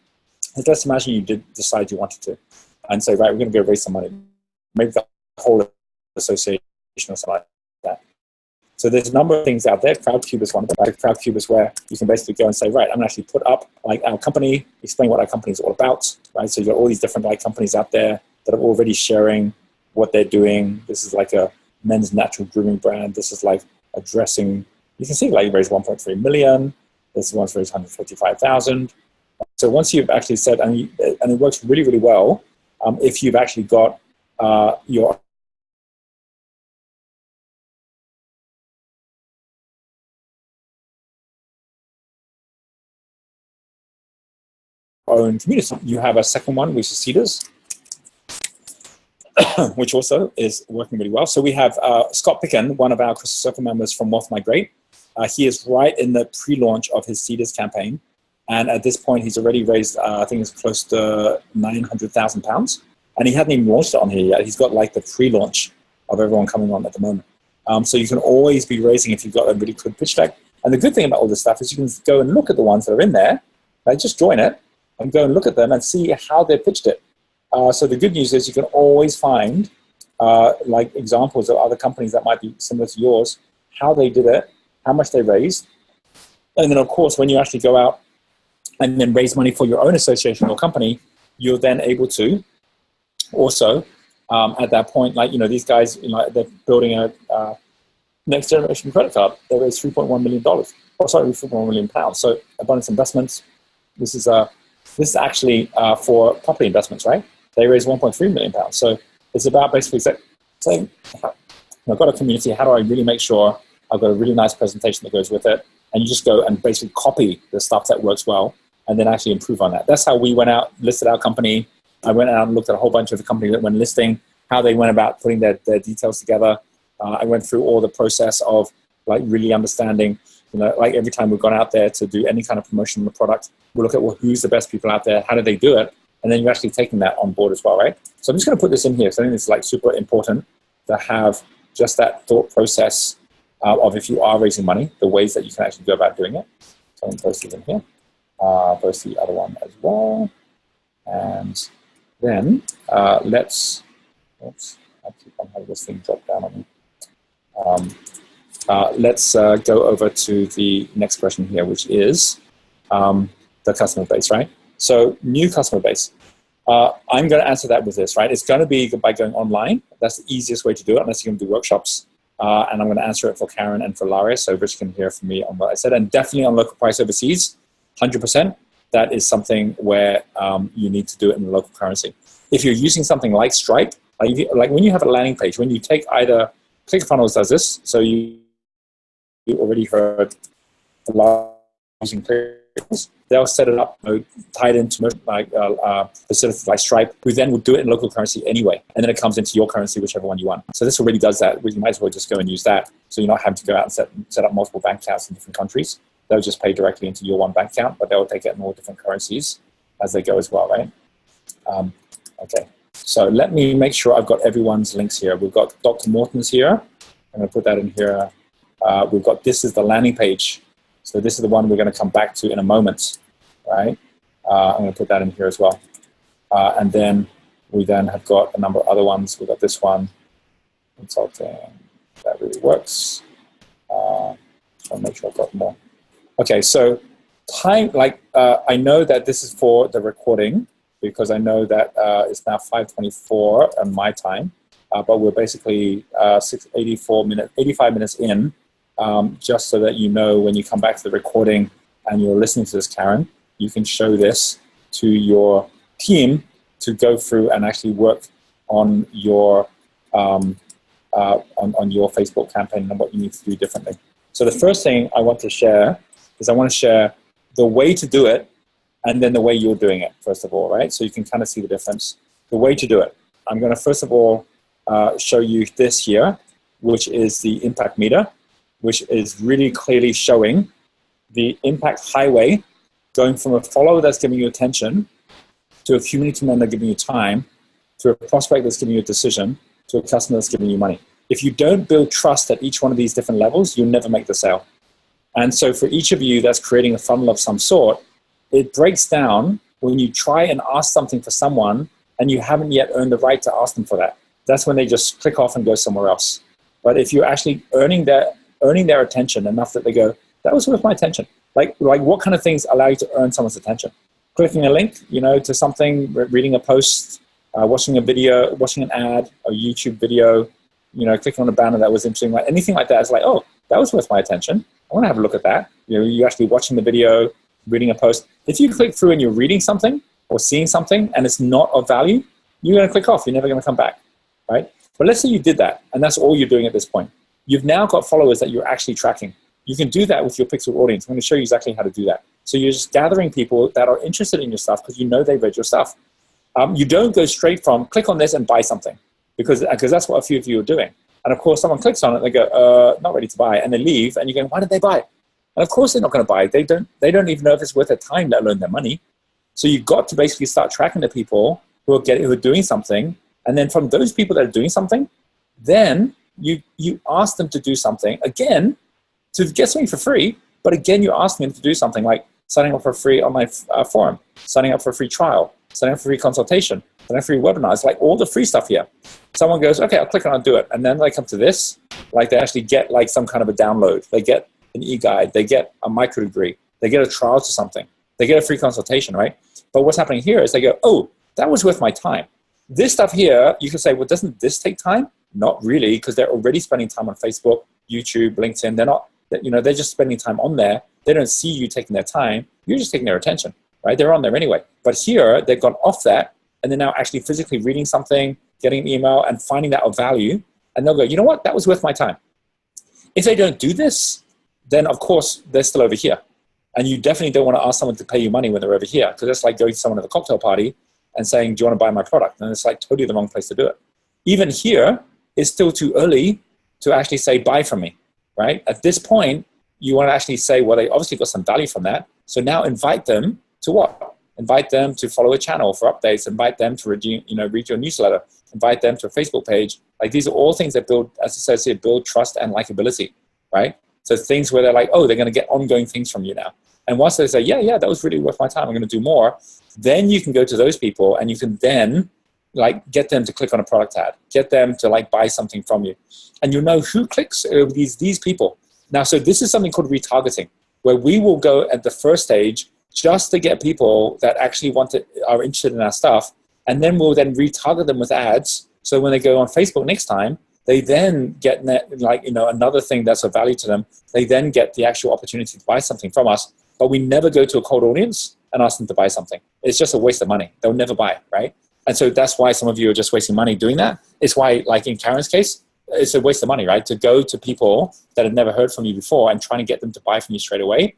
is, let's imagine you did decide you wanted to, and say, right, we're going to go raise some money, maybe the whole association or something like that. So there's a number of things out there. Crowdcube is one of them. Right? Crowdcube is where you can basically go and say, right, I'm going to actually put up like our company, explain what our company is all about, right? So you've got all these different like companies out there that are already sharing what they're doing. This is like a men's natural grooming brand. This is like addressing, you can see like you raised 1.3 million. This one's raised 155,000. So once you've actually said, and it works really, really well, if you've actually got your own community. You have a second one, which is Cedars, which also is working really well. So we have Scott Picken, one of our Crystal Circle members from Wealth Migrate. He is right in the pre-launch of his Cedars campaign. And at this point, he's already raised, I think it's close to £900,000. And he hadn't even launched it on here yet. He's got like the pre-launch of everyone coming on at the moment. So you can always be raising if you've got a really good pitch deck. And the good thing about all this stuff is you can go and look at the ones that are in there. Like just join it and go and look at them and see how they pitched it. So the good news is you can always find like examples of other companies that might be similar to yours, how they did it, how much they raised. And then of course, when you actually go out and then raise money for your own association or company, you're then able to also, at that point, like, these guys, they're building a next generation credit card. They raised $3.1 million. Oh, sorry, £3.1 million. So Abundance Investments, this is actually for property investments, right? They raised £1.3 million. So it's about basically saying, I've got a community, how do I really make sure I've got a really nice presentation that goes with it? And you just go and basically copy the stuff that works well and then actually improve on that. That's how we went out, listed our company. I went out and looked at a whole bunch of the companies that went listing, how they went about putting their details together. I went through all the process of like really understanding, like every time we've gone out there to do any kind of promotion on the product, we look at, well, who's the best people out there? How do they do it? And then you're actually taking that on board as well, right? So I'm just going to put this in here because I think it's like super important to have just that thought process of if you are raising money, the ways that you can actually go about doing it. So I'm going to post it in here. Post the other one as well. And then let's, oops, I keep on having this thing drop down on me. Let's go over to the next question here, which is the customer base, right? So new customer base. I'm going to answer that with this, right? It's going to be by going online. That's the easiest way to do it, unless you're going to do workshops. And I'm going to answer it for Karen and for Laria, so Rich can hear from me on what I said. And definitely on local price overseas, 100%. That is something where you need to do it in the local currency. If you're using something like Stripe, like when you have a landing page, when you take either ClickFunnels does this, so you already heard a lot using ClickFunnels. They'll set it up, tied into facilities like Stripe, who then will do it in local currency anyway, and then it comes into your currency, whichever one you want. So this already does that. You might as well just go and use that, so you're not having to go out and set up multiple bank accounts in different countries. They'll just pay directly into your one bank account, but they'll take it in all different currencies as they go as well, right? Okay, so let me make sure I've got everyone's links here. We've got Dr. Morton's here. I'm going to put that in here. We've got, this is the landing page. So this is the one we're going to come back to in a moment, right? I'm going to put that in here as well. And then we then have got a number of other ones. We've got this one, consulting. That really works. I'll make sure I've got more. Okay, so time, I know that this is for the recording because I know that it's now 5:24 on my time, but we're basically 85 minutes in, just so that you know when you come back to the recording and you're listening to this, Karen, you can show this to your team to go through and actually work on your on your Facebook campaign and what you need to do differently. So the first thing I want to share is I want to share the way to do it and then the way you're doing it, first of all, right? So you can kind of see the difference. The way to do it. I'm going to first of all show you this here, which is the impact meter, which is really clearly showing the impact highway going from a follower that's giving you attention to a community member giving you time to a prospect that's giving you a decision to a customer that's giving you money. If you don't build trust at each one of these different levels, you'll never make the sale. And so for each of you that's creating a funnel of some sort, it breaks down when you try and ask something for someone and you haven't yet earned the right to ask them for that. That's when they just click off and go somewhere else. But if you're actually earning their attention enough that they go, that was worth my attention. Like what kind of things allow you to earn someone's attention? Clicking a link, to something, reading a post, watching a video, watching an ad, a YouTube video, clicking on a banner that was interesting, like anything like that. It's like, oh, that was worth my attention. I want to have a look at that. You're actually watching the video, reading a post. If you click through and you're reading something or seeing something and it's not of value, you're going to click off. You're never going to come back, right? But let's say you did that and that's all you're doing at this point. You've now got followers that you're actually tracking. You can do that with your pixel audience. I'm going to show you exactly how to do that. So you're just gathering people that are interested in your stuff because they read your stuff. You don't go straight from click on this and buy something because that's what a few of you are doing. And of course, someone clicks on it, they go, not ready to buy, and they leave, and you go, why did they buy? And of course, they're not going to buy. They don't even know if it's worth their time, let alone their money. So you've got to basically start tracking the people who are doing something, and then from those people that are doing something, then you ask them to do something again to get something for free. But again, you're asking them to do something like signing up for a free online forum, signing up for a free trial, signing up for a free consultation, signing up for free webinars, like all the free stuff here. Someone goes, okay, I'll click on it and do it. And then they come to this, like they actually get like some kind of a download. They get an e-guide, they get a micro degree, they get a trial to something, they get a free consultation, right? But what's happening here is they go, oh, that was worth my time. This stuff here, you can say, well, doesn't this take time? Not really, because they're already spending time on Facebook, YouTube, LinkedIn. They're not, they're just spending time on there. They don't see you taking their time. You're just taking their attention, right? They're on there anyway. But here, they've gone off that, and they're now actually physically reading something, getting an email, and finding that of value. And they'll go, you know what? That was worth my time. If they don't do this, then of course they're still over here. And you definitely don't want to ask someone to pay you money when they're over here, because that's like going to someone at a cocktail party and saying, do you want to buy my product? And it's like totally the wrong place to do it. Even here, it's still too early to actually say, buy from me, right? At this point, you want to actually say, well, they obviously got some value from that. So now invite them to what? Invite them to follow a channel for updates, invite them to read your newsletter, invite them to a Facebook page. Like these are all things that build, as I said, build trust and likability, right? So things where they're like, oh, they're going to get ongoing things from you now. And once they say, yeah, that was really worth my time, I'm going to do more, then you can go to those people and you can then like get them to click on a product ad, get them to like buy something from you. And you know who clicks? These people. Now, so this is something called retargeting, where we will go at the first stage just to get people that actually are interested in our stuff. And then we'll then retarget them with ads. So when they go on Facebook next time, they then get another thing that's of value to them. They then get the actual opportunity to buy something from us. But we never go to a cold audience and ask them to buy something. It's just a waste of money. They'll never buy, right? And so that's why some of you are just wasting money doing that. It's why, like in Karen's case, it's a waste of money, right? To go to people that have never heard from you before and trying to get them to buy from you straight away,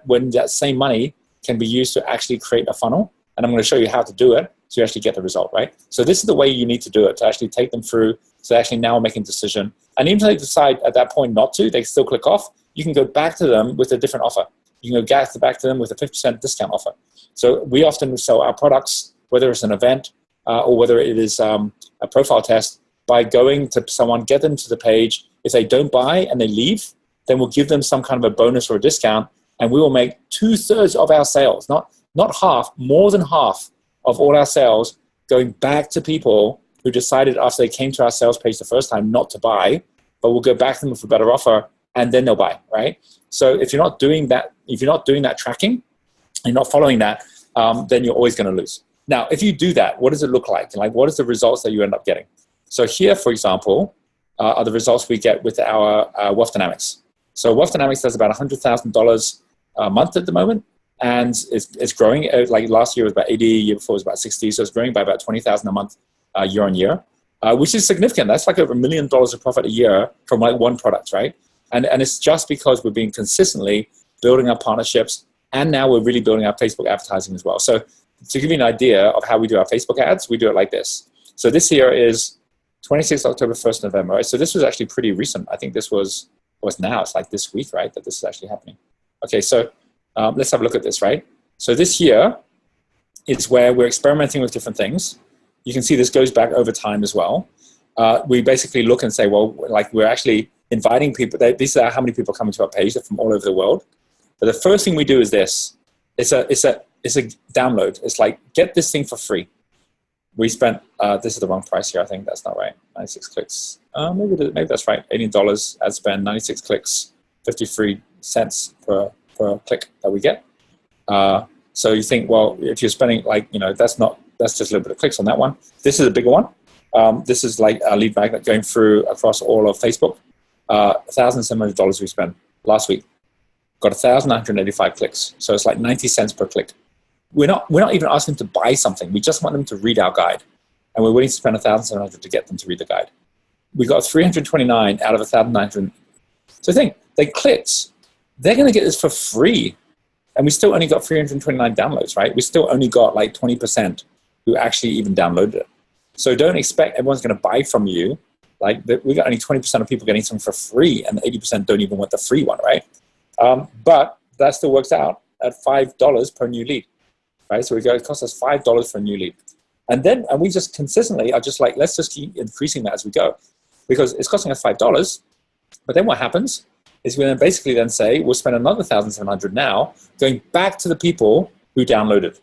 when that same money can be used to actually create a funnel. And I'm going to show you how to do it so you actually get the result, right? So this is the way you need to do it, to actually take them through. So actually now making a decision. And even if they decide at that point not to, they still click off, you can go back to them with a different offer. You can go back to them with a 50% discount offer. So we often sell our products, whether it's an event or whether it is a profile test, by going to someone, get them to the page. If they don't buy and they leave, then we'll give them some kind of a bonus or a discount, and we will make 2/3 of our sales, not half, more than half of all our sales going back to people who decided after they came to our sales page the first time not to buy, but we'll go back to them with a better offer, and then they'll buy, right? So if you're not doing that tracking, you're not following that, then you're always going to lose. Now, if you do that, what does it look like? Like, what is the results that you end up getting? So here, for example, are the results we get with our Wealth Dynamics. So Wealth Dynamics does about $100,000 a month at the moment, and it's growing. Like last year was about 80, year before was about 60, so it's growing by about 20,000 a month year on year, which is significant. That's like over $1 million of profit a year from like one product, right? And it's just because we're being consistently building our partnerships, and now we're really building our Facebook advertising as well. So to give you an idea of how we do our Facebook ads, we do it like this. So this here is 26th October, 1st November, right? So this was actually pretty recent. I think this was now. It's like this week, right, that this is actually happening. Okay, so let's have a look at this, right? So this here is where we're experimenting with different things. You can see this goes back over time as well. We basically look and say, well, like we're actually inviting people. These are how many people come into our page. They're from all over the world. But the first thing we do is this. It's a download. It's like, get this thing for free. We spent, this is the wrong price here, I think that's not right, 96 clicks. Maybe that's right, $18 ad spend, 96 clicks, 53 cents per click that we get. So you think, well, if you're spending that's just a little bit of clicks on that one. This is a bigger one. This is like a lead magnet going through across all of Facebook. $1,700 we spent last week. Got 1,985 clicks. So it's like 90 cents per click. We're not even asking them to buy something. We just want them to read our guide. And we're willing to spend 1,700 to get them to read the guide. We got 329 out of 1,900. So think, they clicked. They're going to get this for free. And we still only got 329 downloads, right? We still only got like 20% who actually even downloaded it. So don't expect everyone's going to buy from you. Like we got only 20% of people getting something for free, and 80% don't even want the free one, right? But that still works out at $5 per new lead, right? So it costs us $5 for a new lead. And we just consistently are just like, let's just keep increasing that as we go, because it's costing us $5. But then what happens is we then basically then say, we'll spend another 1,700 now going back to the people who downloaded,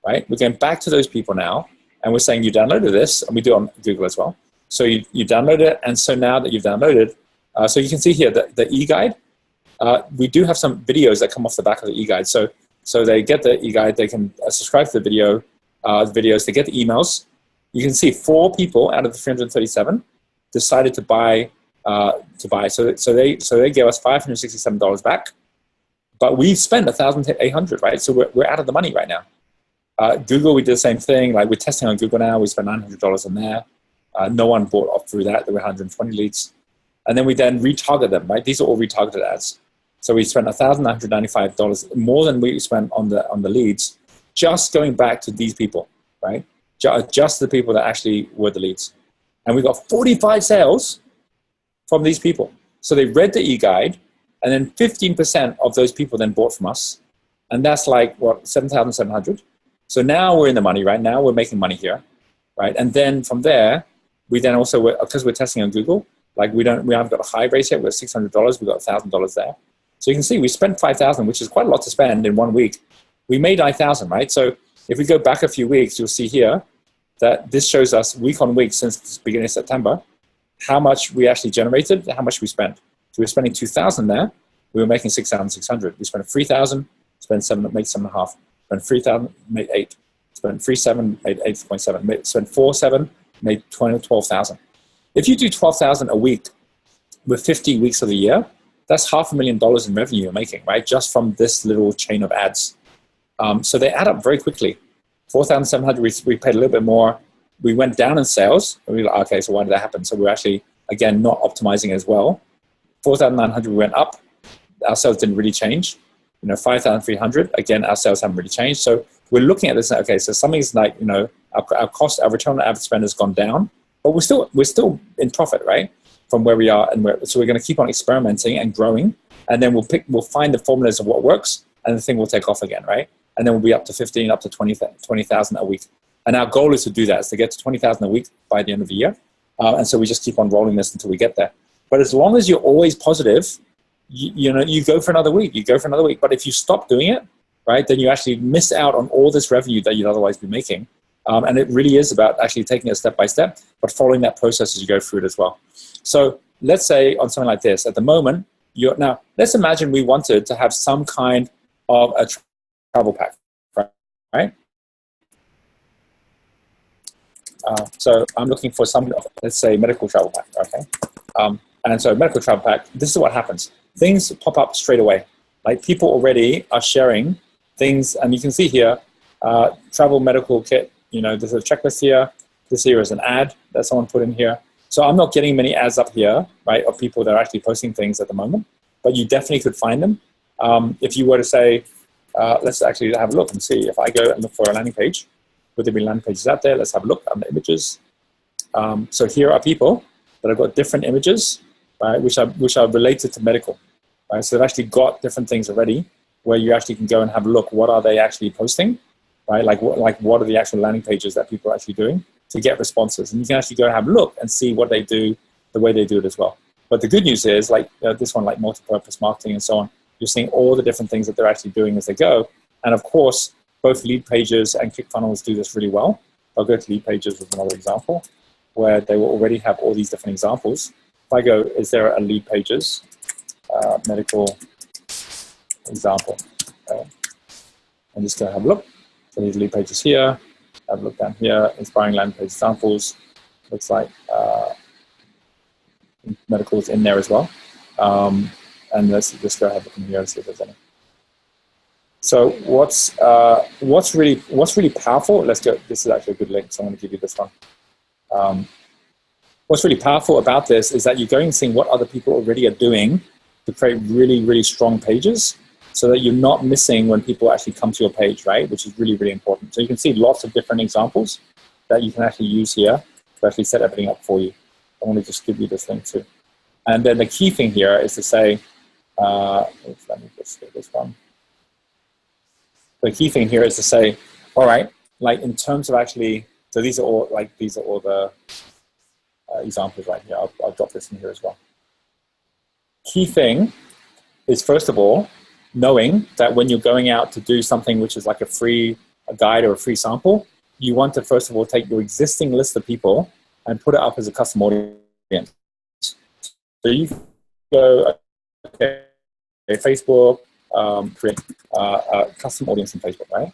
right? We're going back to those people now, and we're saying you downloaded this, and we do it on Google as well. So you download it, and so now that you've downloaded, so you can see here the e-guide, we do have some videos that come off the back of the e-guide. So they get the e-guide, they can subscribe to the videos, they get the emails, you can see 4 people out of the 337 decided to buy. So they gave us $567 back, but we spent 1,800, right? So we're out of the money right now. Google, we did the same thing. Like, we're testing on Google now. We spent $900 on there. No one bought off through that. There were 120 leads. And then we retarget them, right? These are all retargeted ads. So we spent $1,995 more than we spent on the leads, just going back to these people, right? Just the people that actually were the leads. And we got 45 sales from these people. So they read the e-guide, and then 15% of those people then bought from us. And that's like, what, 7,700? So now we're in the money, right? Now we're making money here, right? And then from there, we then also, because we're testing on Google, like we haven't got a high race yet. We're $600. We've got $1,000 there. So you can see we spent 5,000, which is quite a lot to spend in 1 week. We made 9,000, right? So if we go back a few weeks, you'll see here that this shows us week on week since the beginning of September, how much we actually generated, how much we spent. So we were spending 2,000 there. We were making 6,600. We spent 3,000, spent 7, made 7.5. Spent 3,000, made 8. Spent 3,700, made 8.7. Spent 4,700, made 12,000. If you do 12,000 a week with 50 weeks of the year, that's $500,000 in revenue you're making, right? Just from this little chain of ads. So they add up very quickly. 4,700, we paid a little bit more. We went down in sales. And we were like, okay, so why did that happen? So we're actually, again, not optimizing as well. 4,900, we went up. Our sales didn't really change. 5,300, again, our sales haven't really changed. So we're looking at this, okay, so something's like, our cost, our return on average spend has gone down, but we're still in profit, right? From where we are, so we're going to keep on experimenting and growing, and then we'll find the formulas of what works, and the thing will take off again, right? And then we'll be up to 15, up to 20,000 a week. And our goal is to do that, is to get to 20,000 a week by the end of the year. And so we just keep on rolling this until we get there. But as long as you're always positive, you go for another week, But if you stop doing it, right, then you actually miss out on all this revenue that you'd otherwise be making. And it really is about actually taking it step by step, but following that process as you go through it as well. So let's say on something like this, at the moment, now let's imagine we wanted to have some kind of a travel pack, right? So I'm looking for some, let's say, medical travel pack, okay? And so medical travel pack, this is what happens. Things pop up straight away. Like, people already are sharing things, and you can see here, travel medical kit, there's a checklist here. This here is an ad that someone put in here. So I'm not getting many ads up here, right, of people that are actually posting things at the moment, but you definitely could find them. If you were to say, let's actually have a look and see. If I go and look for a landing page, would there be landing pages out there? Let's have a look on the images. So here are people that have got different images, right, which are related to medical, right? So they've actually got different things already where you actually can go and have a look. What are they actually posting, right? Like what are the actual landing pages that people are actually doing to get responses? And you can actually go and have a look and see what they do, the way they do it as well. But the good news is, like this one, like multi-purpose marketing and so on, you're seeing all the different things that they're actually doing as they go. And of course, both lead pages and ClickFunnels do this really well. I'll go to lead pages with another example where they will already have all these different examples. If I go, is there a lead pages, medical example? I'm just going to have a look. So these lead pages here, have a look down here, inspiring landing page examples. Looks like medical is in there as well. And let's just go ahead and here and see if there's any. So what's really powerful? Let's go. This is actually a good link, so I'm going to give you this one. What's really powerful about this is that you're going and seeing what other people already are doing to create really, really strong pages, so that you're not missing when people actually come to your page, right? Which is really, really important. So you can see lots of different examples that you can actually use here to actually set everything up for you. I want to just give you this link too. And then the key thing here is to say, let me just get this one. The key thing here is to say, all right, like in terms of actually, so these are all the examples right here. I'll drop this in here as well. Key thing is, first of all, knowing that when you're going out to do something which is like a guide or a free sample, you want to first of all take your existing list of people and put it up as a custom audience. So you go, okay, Facebook, create a custom audience in Facebook, right?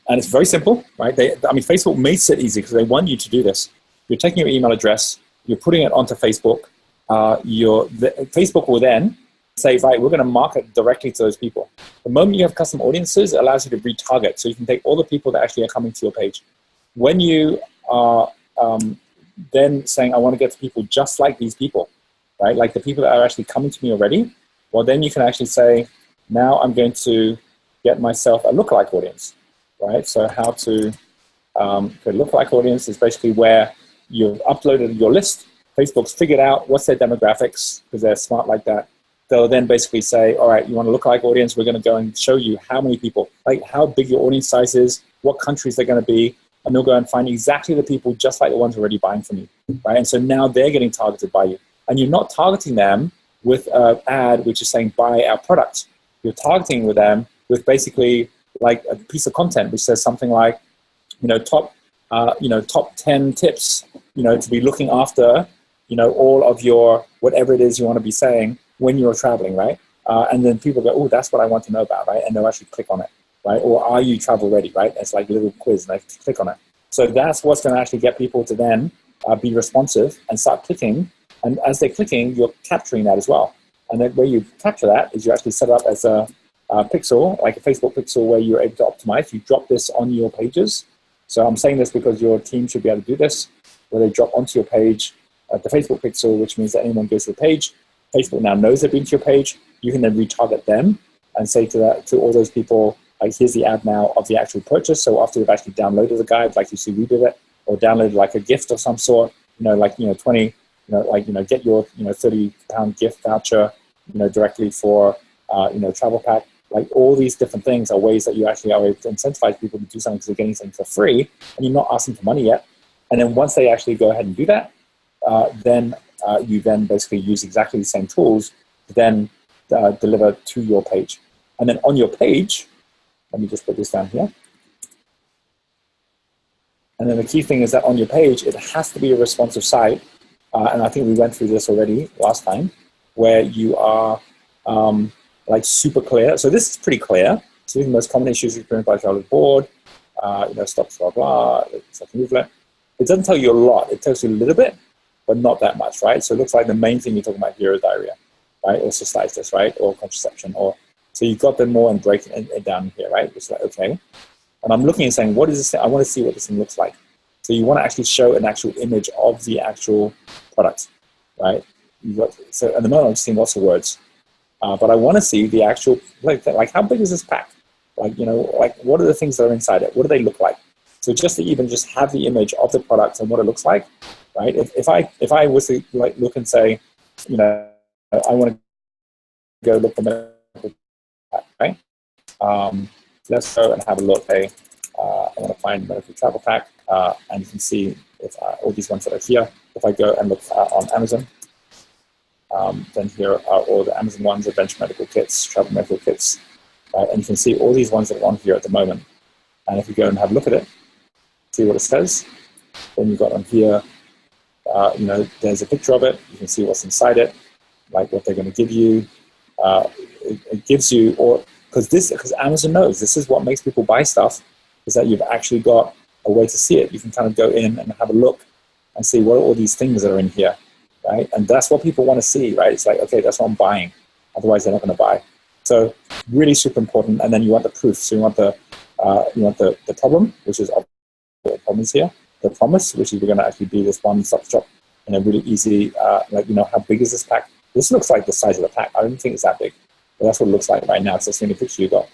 And it's very simple, right? Facebook makes it easy because they want you to do this. You're taking your email address, you're putting it onto Facebook. Facebook will then say, right, we're going to market directly to those people. The moment you have custom audiences, it allows you to retarget. So you can take all the people that actually are coming to your page. When you are then saying, I want to get to people just like these people, right? Like the people that are actually coming to me already, well, then you can actually say, now I'm going to get myself a lookalike audience, right? So how to create a lookalike audience is basically where you've uploaded your list. Facebook's figured out what's their demographics because they're smart like that. They'll then basically say, all right, you want a lookalike audience? We're going to go and show you how many people, like how big your audience size is, what countries they're going to be, and they'll go and find exactly the people just like the ones already buying from you, right? And so now they're getting targeted by you. And you're not targeting them with an ad which is saying, buy our product. You're targeting with them with basically like a piece of content which says something like, top 10 tips, to be looking after, all of your, whatever it is you want to be saying when you're traveling, right? And then people go, oh, that's what I want to know about, right? And they'll actually click on it, right? Or are you travel ready, right? It's like a little quiz and they click on it. So that's what's going to actually get people to then be responsive and start clicking. And as they're clicking, you're capturing that as well. And then where you capture that is you actually set it up as a pixel, like a Facebook pixel where you're able to optimize. You drop this on your pages. So I'm saying this because your team should be able to do this, where they drop onto your page the Facebook pixel, which means that anyone goes to the page. Facebook now knows they've been to your page. You can then retarget them and say to all those people, like, here's the ad now of the actual purchase. So after they've actually downloaded the guide, like you see we did it, or downloaded like a gift of some sort, 20, get your, £30 gift voucher, directly for, travel pack. Like all these different things are ways that you actually are able to incentivize people to do something because they're getting something for free and you're not asking for money yet. And then once they actually go ahead and do that, then you then basically use exactly the same tools to then deliver to your page. And then on your page, let me just put this down here. And then the key thing is that on your page, it has to be a responsive site. And I think we went through this already last time, where you are like super clear. So this is pretty clear. So the most common issues experienced by travelers board, stops, blah, blah, it's like a movelet. It doesn't tell you a lot. It tells you a little bit, but not that much, right? So it looks like the main thing you're talking about here is diarrhea, right? Or cystitis, right? Or contraception. So you've got them more and breaking it down here, right? It's like, okay. And I'm looking and saying, what is this thing? I want to see what this thing looks like. So you want to actually show an actual image of the actual product, right? So at the moment, I'm seeing lots of words. But I want to see the actual, like how big is this pack? Like what are the things that are inside it? What do they look like? So just to even just have the image of the product and what it looks like, right? If I was to look and say, I want to go look for medical pack, right? Let's go and have a look. Hey, I want to find medical travel pack, and you can see if all these ones that are here. If I go and look on Amazon, then here are all the Amazon ones: adventure medical kits, travel medical kits, and you can see all these ones that are on here at the moment. And if you go and have a look at it, see what it says, then you've got on here, there's a picture of it. You can see what's inside it, like what they're going to give you. It gives you, because Amazon knows this is what makes people buy stuff, is that you've actually got a way to see it. You can kind of go in and have a look and see what are all these things that are in here, right? And that's what people want to see, right? It's like, okay, that's what I'm buying. Otherwise, they're not going to buy. So really super important. And then you want the proof. So you want the problem, which is the problems here. The promise, which is we're going to actually be this one-stop shop in a really easy, how big is this pack? This looks like the size of the pack. I don't think it's that big, but that's what it looks like right now. So that's the only picture you got.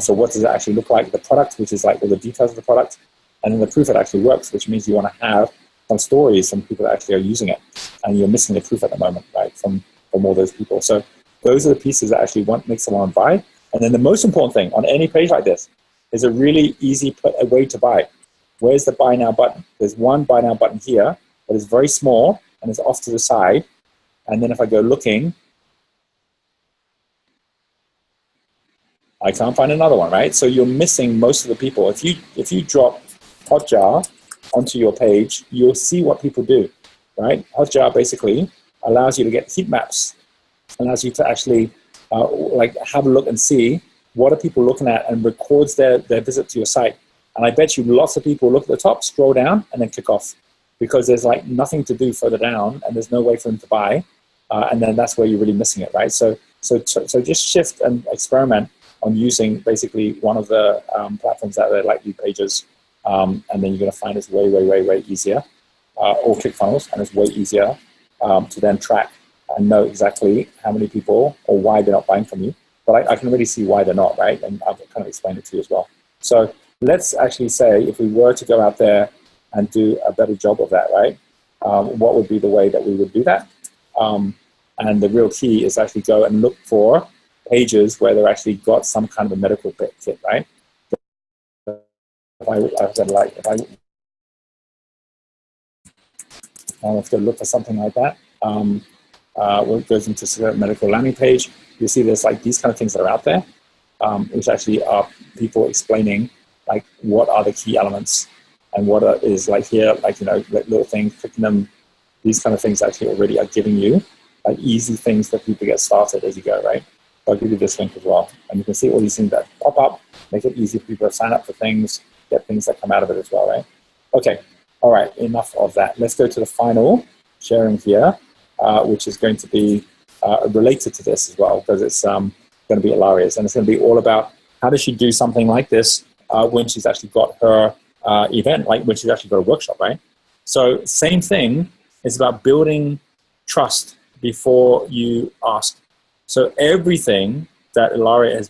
So what does it actually look like? The product, which is like all the details of the product, and then the proof it actually works, which means you want to have some stories from people that actually are using it, and you're missing the proof at the moment, right, from all those people. So those are the pieces that actually make someone buy. And then the most important thing on any page like this is a really easy way to buy. Where's the buy now button? There's one buy now button here, but it's very small and it's off to the side. And then if I go looking, I can't find another one, right? So you're missing most of the people. If you drop Hotjar onto your page, you'll see what people do, right? Hotjar basically allows you to get heat maps, allows you to actually have a look and see what are people looking at, and records their visit to your site. And I bet you lots of people look at the top, scroll down, and then click off, because there's like nothing to do further down, and there's no way for them to buy, and then that's where you're really missing it, right? So just shift and experiment on using basically one of the platforms out there, like Pages, and then you're going to find it's way, way, way, way easier, or ClickFunnels, and it's way easier to then track and know exactly how many people or why they're not buying from you. But I can really see why they're not, right? And I've kind of explained it to you as well. So let's actually say if we were to go out there and do a better job of that, right? What would be the way that we would do that? And the real key is actually go and look for pages where they've actually got some kind of a medical kit, right? If I have to look for something like that, it goes into a medical landing page. You see there's like these kind of things that are out there, which actually are people explaining like what are the key elements and what is like here, like, you know, like little things, clicking them, these kind of things actually already are giving you like easy things that people get started as you go, right? I'll give you this link as well. And you can see all these things that pop up, make it easy for people to sign up for things, get things that come out of it as well, right? Okay, all right, enough of that. Let's go to the final sharing here, which is going to be related to this as well, because it's going to be hilarious. And it's going to be all about how does she do something like this when she's actually got her event, like when she's actually got a workshop, right? So same thing is about building trust before you ask. So everything that Ilaria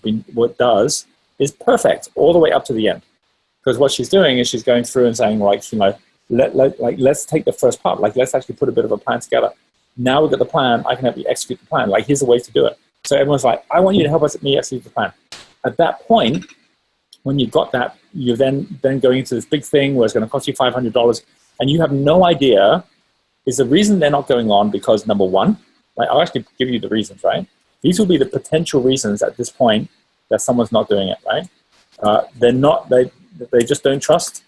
does is perfect all the way up to the end. Because what she's doing is she's going through and saying, like, you know, let's take the first part. Like, let's actually put a bit of a plan together. Now we've got the plan. I can help you execute the plan. Like, here's the way to do it. So everyone's like, I want you to help me execute the plan. At that point, when you've got that, you're then going into this big thing where it's going to cost you $500, and you have no idea. Is the reason they're not going on because, number one, like, I'll actually give you the reasons, right? These will be the potential reasons at this point that someone's not doing it, right? They just don't trust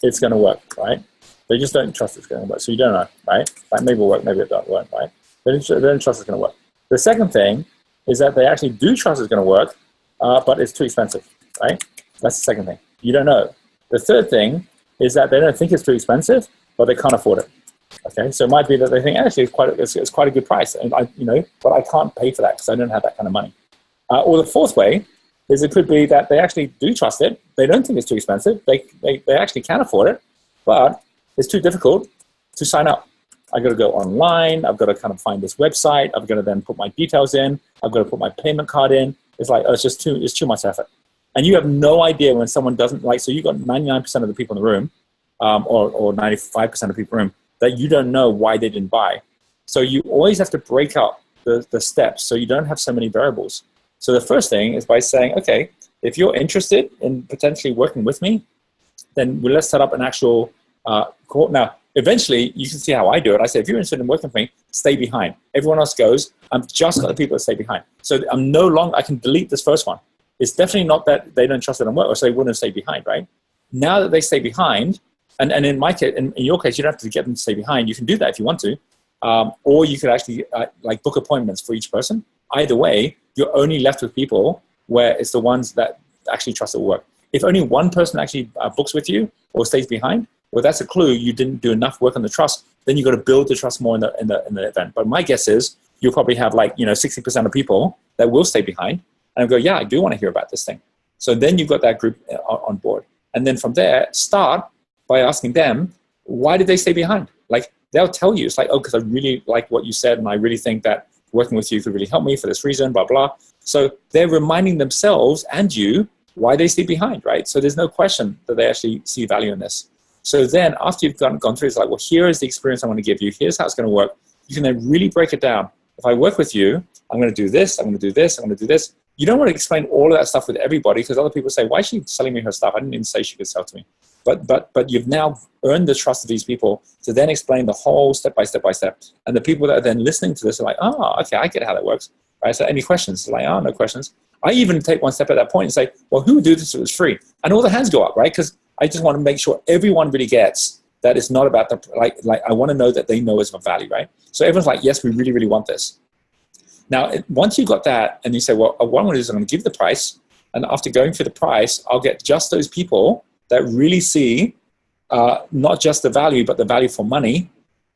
it's going to work, right? They just don't trust it's going to work. So you don't know, right? Like, maybe it'll work, maybe it won't, right? They don't trust it's going to work. The second thing is that they actually do trust it's going to work, but it's too expensive, right? That's the second thing. You don't know. The third thing is that they don't think it's too expensive, but they can't afford it. Okay, so it might be that they think actually it's quite a good price, and but I can't pay for that because I don't have that kind of money. Or the fourth way is it could be that they actually do trust it. They don't think it's too expensive. They actually can afford it, but it's too difficult to sign up. I've got to go online. I've got to kind of find this website. I've got to then put my details in. I've got to put my payment card in. It's like, it's too much effort. And you have no idea when someone doesn't like, so you've got 99% of the people in the room, or 95% of people in the room, that you don't know why they didn't buy. So you always have to break up the steps so you don't have so many variables. So the first thing is by saying, okay, if you're interested in potentially working with me, then let's set up an actual call. Now, eventually, you can see how I do it. I say, if you're interested in working with me, stay behind. Everyone else goes. I've just got the people that stay behind. So I'm no longer, I can delete this first one. It's definitely not that they don't trust it and work, or so they wouldn't stay behind, right? Now that they stay behind, and in my case, in your case, you don't have to get them to stay behind. You can do that if you want to. Or you could actually like book appointments for each person. Either way, you're only left with people where it's the ones that actually trust it will work. If only one person actually books with you or stays behind, well, that's a clue you didn't do enough work on the trust. Then you've got to build the trust more in the event. But my guess is you'll probably have 60% of people that will stay behind and go, yeah, I do want to hear about this thing. So then you've got that group on board. And then from there, start by asking them, why did they stay behind? Like, they'll tell you, it's like, oh, because I really like what you said, and I really think that working with you could really help me for this reason, blah, blah. So they're reminding themselves and you why they stay behind, right? So there's no question that they actually see value in this. So then after you've gone through, it's like, well, here is the experience I want to give you. Here's how it's going to work. You can then really break it down. If I work with you, I'm going to do this, I'm going to do this, I'm going to do this. You don't want to explain all of that stuff with everybody because other people say, why is she selling me her stuff? I didn't even say she could sell to me. But you've now earned the trust of these people to then explain the whole step by step by step. And the people that are then listening to this are like, oh, okay, I get how that works. Right? So any questions? Like, oh, no questions. I even take one step at that point and say, well, who would do this if it was free? And all the hands go up, right? Because I just want to make sure everyone really gets that it's not about the, like I want to know that they know it's of value, right? So everyone's like, yes, we really, really want this. Now, once you've got that and you say, well, what I'm going to do is I'm going to give the price. And after going through the price, I'll get just those people that really see not just the value, but the value for money,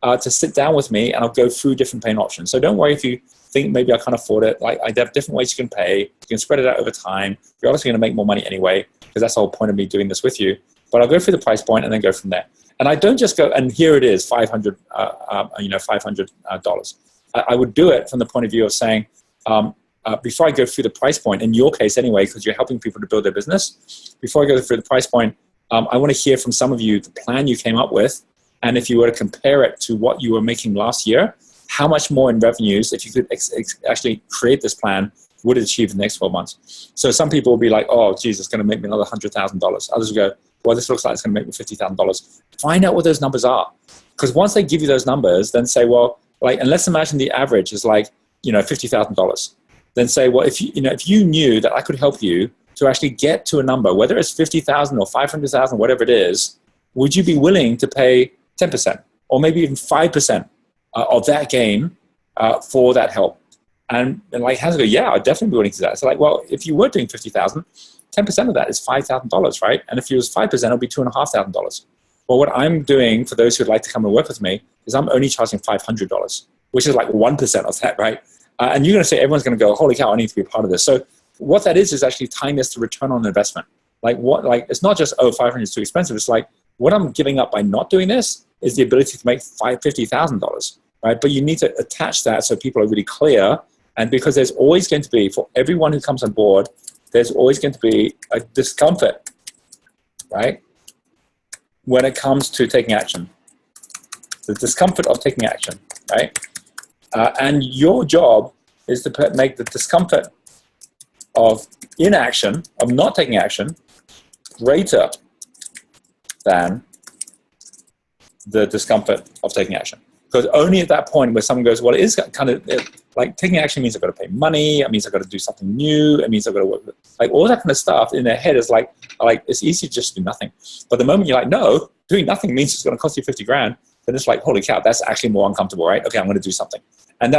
to sit down with me, and I'll go through different payment options. So don't worry if you think maybe I can't afford it. Like, I have different ways you can pay. You can spread it out over time. You're obviously going to make more money anyway, because that's the whole point of me doing this with you. But I'll go through the price point and then go from there. And I don't just go, and here it is, $500. I would do it from the point of view of saying, before I go through the price point, in your case anyway, because you're helping people to build their business, before I go through the price point, I want to hear from some of you the plan you came up with, and if you were to compare it to what you were making last year, how much more in revenues, if you could actually create this plan, would it achieve in the next 12 months? So some people will be like, oh, geez, it's going to make me another $100,000. Others will go, well, this looks like it's going to make me $50,000. Find out what those numbers are. Because once they give you those numbers, then say, well, like, and let's imagine the average is like, $50,000. Then say, well, if you knew that I could help you to actually get to a number, whether it's 50,000 or 500,000, whatever it is, would you be willing to pay 10% or maybe even 5% of that gain for that help? And like, Hans go, yeah, I'd definitely be willing to do that. So like, well, if you were doing 50,000, 10% of that is $5,000, right? And if it was 5%, it'll be $2,500. Well, what I'm doing for those who'd like to come and work with me is I'm only charging $500, which is like 1% of that, right? And you're going to say, everyone's going to go, holy cow, I need to be a part of this. So what that is actually tying this to return on investment. Like, it's not just, oh, 500 is too expensive. It's like, what I'm giving up by not doing this is the ability to make $50,000, right? But you need to attach that so people are really clear. And because there's always going to be, for everyone who comes on board, there's always going to be a discomfort, right? When it comes to taking action. The discomfort of taking action, right? And your job is to make the discomfort of inaction, of not taking action, greater than the discomfort of taking action. Because only at that point where someone goes, well, it is kind of like taking action means I've got to pay money. It means I've got to do something new. It means I've got to work with, like, all that kind of stuff in their head is like it's easy to just do nothing. But the moment you're like, no, doing nothing means it's going to cost you 50 grand, then it's like, holy cow, that's actually more uncomfortable, right? Okay, I'm going to do something. And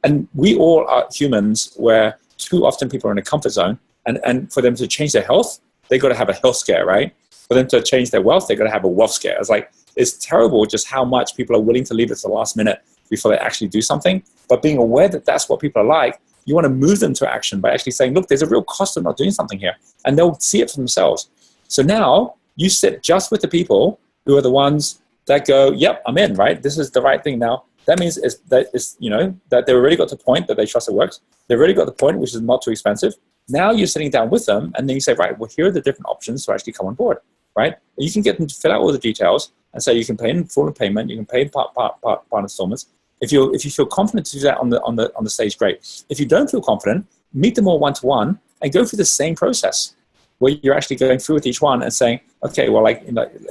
and we all are humans where too often people are in a comfort zone, and for them to change their health, they got to have a health scare, right? For them to change their wealth, they got to have a wealth scare. It's like, it's terrible just how much people are willing to leave it to the last minute before they actually do something. But being aware that that's what people are like, you want to move them to action by actually saying, look, there's a real cost of not doing something here. And they'll see it for themselves. So now you sit just with the people who are the ones that go, yep, I'm in, right? This is the right thing now. That means that they've already got to the point that they trust it works. They've already got the point, which is not too expensive. Now you're sitting down with them, and then you say, right, well, here are the different options to actually come on board, right? And you can get them to fill out all the details and say you can pay in full payment, you can pay in part installments. If you feel confident to do that on the stage, great. If you don't feel confident, meet them all one-to-one and go through the same process where you're actually going through with each one and saying, okay, well,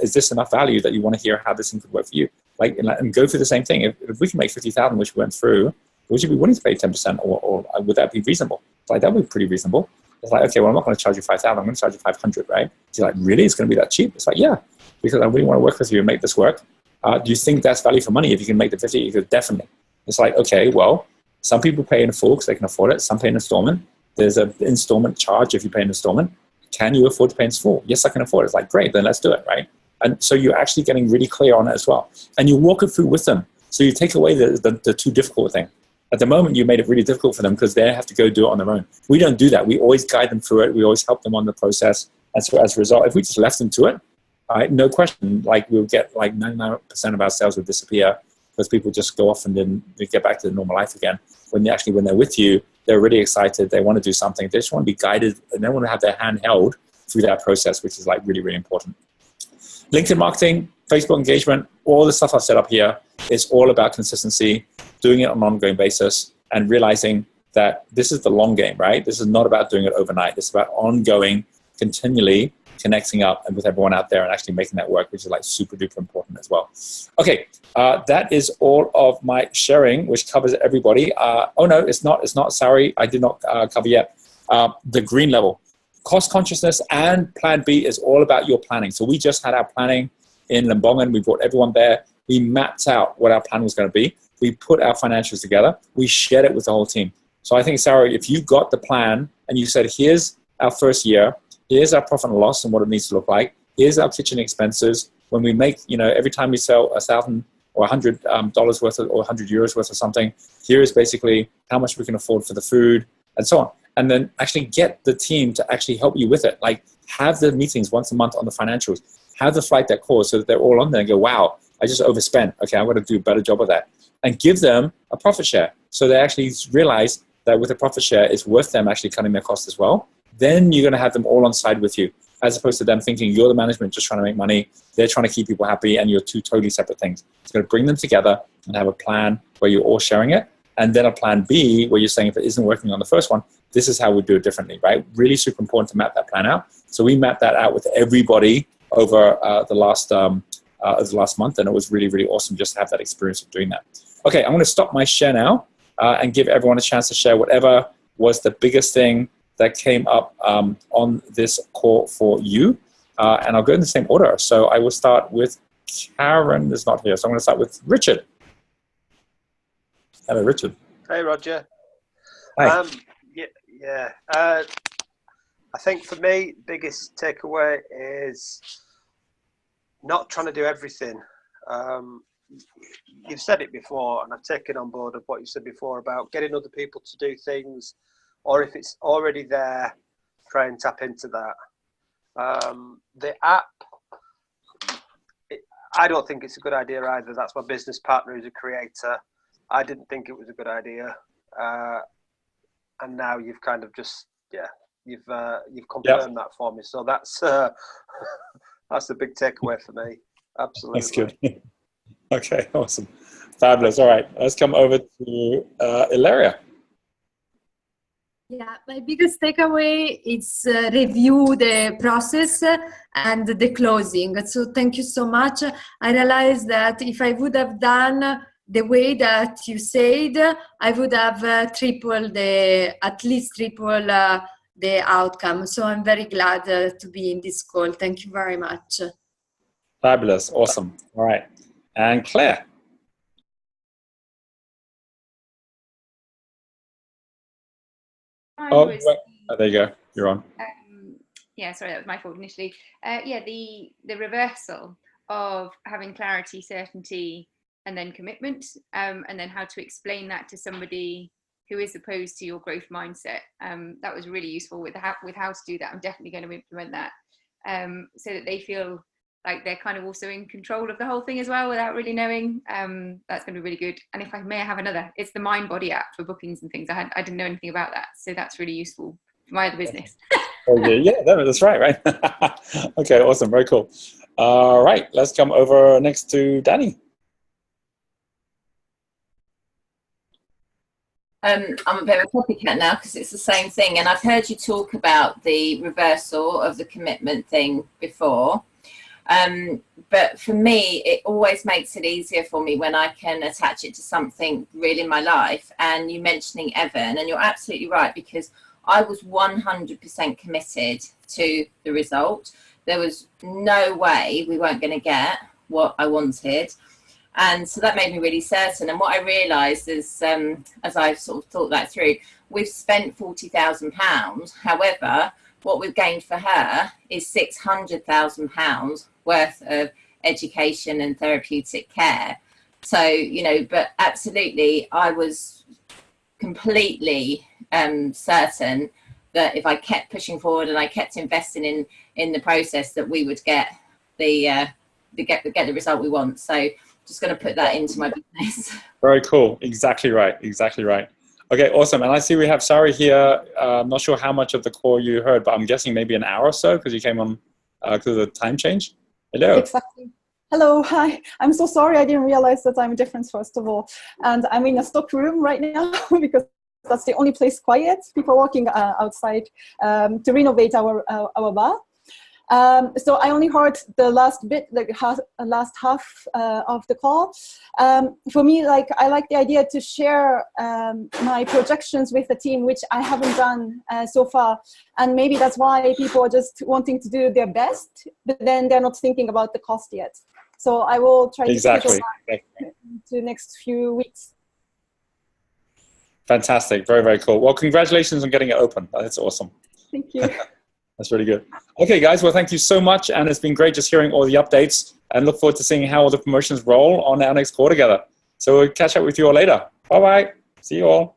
is this enough value that you want to hear how this thing could work for you? And go through the same thing. If we can make 50,000, which we went through, would you be willing to pay 10%, or would that be reasonable? It's like, that would be pretty reasonable. It's like, okay, well, I'm not going to charge you 5,000. I'm going to charge you 500, right? So you're like, really? It's going to be that cheap? It's like, yeah, because I really want to work with you and make this work. Do you think that's value for money? If you can make the 50, you could definitely. It's like, okay, well, some people pay in full because they can afford it. Some pay in installment. There's an installment charge if you pay in installment. Can you afford to pay in full? Yes, I can afford it. It's like, great, then let's do it, right? And so you're actually getting really clear on it as well. And you walk it through with them. So you take away the too difficult thing. At the moment, you made it really difficult for them because they have to go do it on their own. We don't do that. We always guide them through it. We always help them on the process. And so as a result, if we just left them to it, no question, we'll get 99% of our sales would disappear because people just go off and then they get back to the normal life again. When they're with you, they're really excited. They want to do something. They just want to be guided, and they want to have their hand held through that process, which is really, really important. LinkedIn marketing, Facebook engagement, all the stuff I've set up here is all about consistency, doing it on an ongoing basis, and realizing that this is the long game, right? This is not about doing it overnight. It's about ongoing, continually connecting up and with everyone out there and actually making that work, which is super duper important as well. Okay, that is all of my sharing, which covers everybody. Oh no, it's not. Sorry, I did not cover yet. The green level. Cost consciousness and plan B is all about your planning. So we just had our planning in Lembongan. We brought everyone there. We mapped out what our plan was going to be. We put our financials together. We shared it with the whole team. So I think, Sarah, if you got the plan and you said, here's our first year, Here's our profit and loss and what it needs to look like. Here's our kitchen expenses. When we make, every time we sell $1,000 or $100 worth of, or €100 worth of something, here is basically how much we can afford for the food and so on. And then actually get the team to actually help you with it. Like, have the meetings once a month on the financials. Have the flight deck calls so that they're all on there and go, wow, I just overspent. Okay, I'm going to do a better job of that. And give them a profit share. So they actually realize that with a profit share, it's worth them actually cutting their costs as well. Then you're going to have them all on side with you, as opposed to them thinking you're the management just trying to make money. They're trying to keep people happy, and you're two totally separate things. It's going to bring them together and have a plan where you're all sharing it. And then a plan B where you're saying, if it isn't working on the first one, this is how we do it differently, right? Really super important to map that plan out. So we mapped that out with everybody over the last month, and it was really, really awesome just to have that experience of doing that. Okay, I'm going to stop my share now and give everyone a chance to share whatever was the biggest thing that came up on this call for you. And I'll go in the same order. So I will start with Karen is not here. So I'm going to start with Richard. Hello, Richard. Hey, Roger. Hi. I think for me, biggest takeaway is not trying to do everything. You've said it before, and I've taken on board of what you said before about getting other people to do things, or if it's already there, try and tap into that. The app, I don't think it's a good idea either. That's my business partner who's a creator. I didn't think it was a good idea. And now you've kind of just, you've confirmed that for me. So that's that's the big takeaway for me. Absolutely. That's good. Okay, awesome. Fabulous. All right, let's come over to Ilaria. Yeah, my biggest takeaway is review the process and the closing. So thank you so much. I realized that if I would have done the way that you said, I would have at least triple the outcome. So I'm very glad to be in this call. Thank you very much. Fabulous. Awesome. All right. And Claire. There you go. You're on. Yeah, sorry, that was my fault initially. The reversal of having clarity, certainty, and then commitment, and then how to explain that to somebody who is opposed to your growth mindset. That was really useful with how to do that. I'm definitely going to implement that so that they feel like they're kind of also in control of the whole thing as well without really knowing. That's going to be really good. And if I may have another, it's the Mind Body app for bookings and things. I didn't know anything about that. So that's really useful for my other business. That's right. Okay, awesome. Very cool. All right, let's come over next to Danny. I'm a bit of a copycat now because it's the same thing. And I've heard you talk about the reversal of the commitment thing before. But for me, it always makes it easier for me when I can attach it to something real in my life. And you mentioning Evan, and you're absolutely right, because I was 100% committed to the result. There was no way we weren't going to get what I wanted. And so that made me really certain. And what I realised is, as I've sort of thought that through, we've spent £40,000. However, what we've gained for her is £600,000 worth of education and therapeutic care. So, but absolutely, I was completely certain that if I kept pushing forward and I kept investing in the process, that we would get the result we want. So just going to put that into my business. Very cool. Exactly right. Okay, awesome. And I see we have Sari here. I'm not sure how much of the call you heard, but I'm guessing maybe an hour or so because you came on because of the time change. Hello. Exactly. Hello. Hi. I'm so sorry. I didn't realize the time difference, first of all. And I'm in a stock room right now because that's the only place quiet. People walking outside to renovate our bar. So I only heard the last bit, last half of the call. For me, I like the idea to share my projections with the team, which I haven't done so far. And maybe that's why people are just wanting to do their best, but then they're not thinking about the cost yet. So I will try to schedule that to the next few weeks. Fantastic. Very, very cool. Well, congratulations on getting it open. That's awesome. Thank you. That's really good. Okay, guys. Well, thank you so much. And it's been great just hearing all the updates, and look forward to seeing how all the promotions roll on our next call together. So we'll catch up with you all later. Bye-bye. See you all.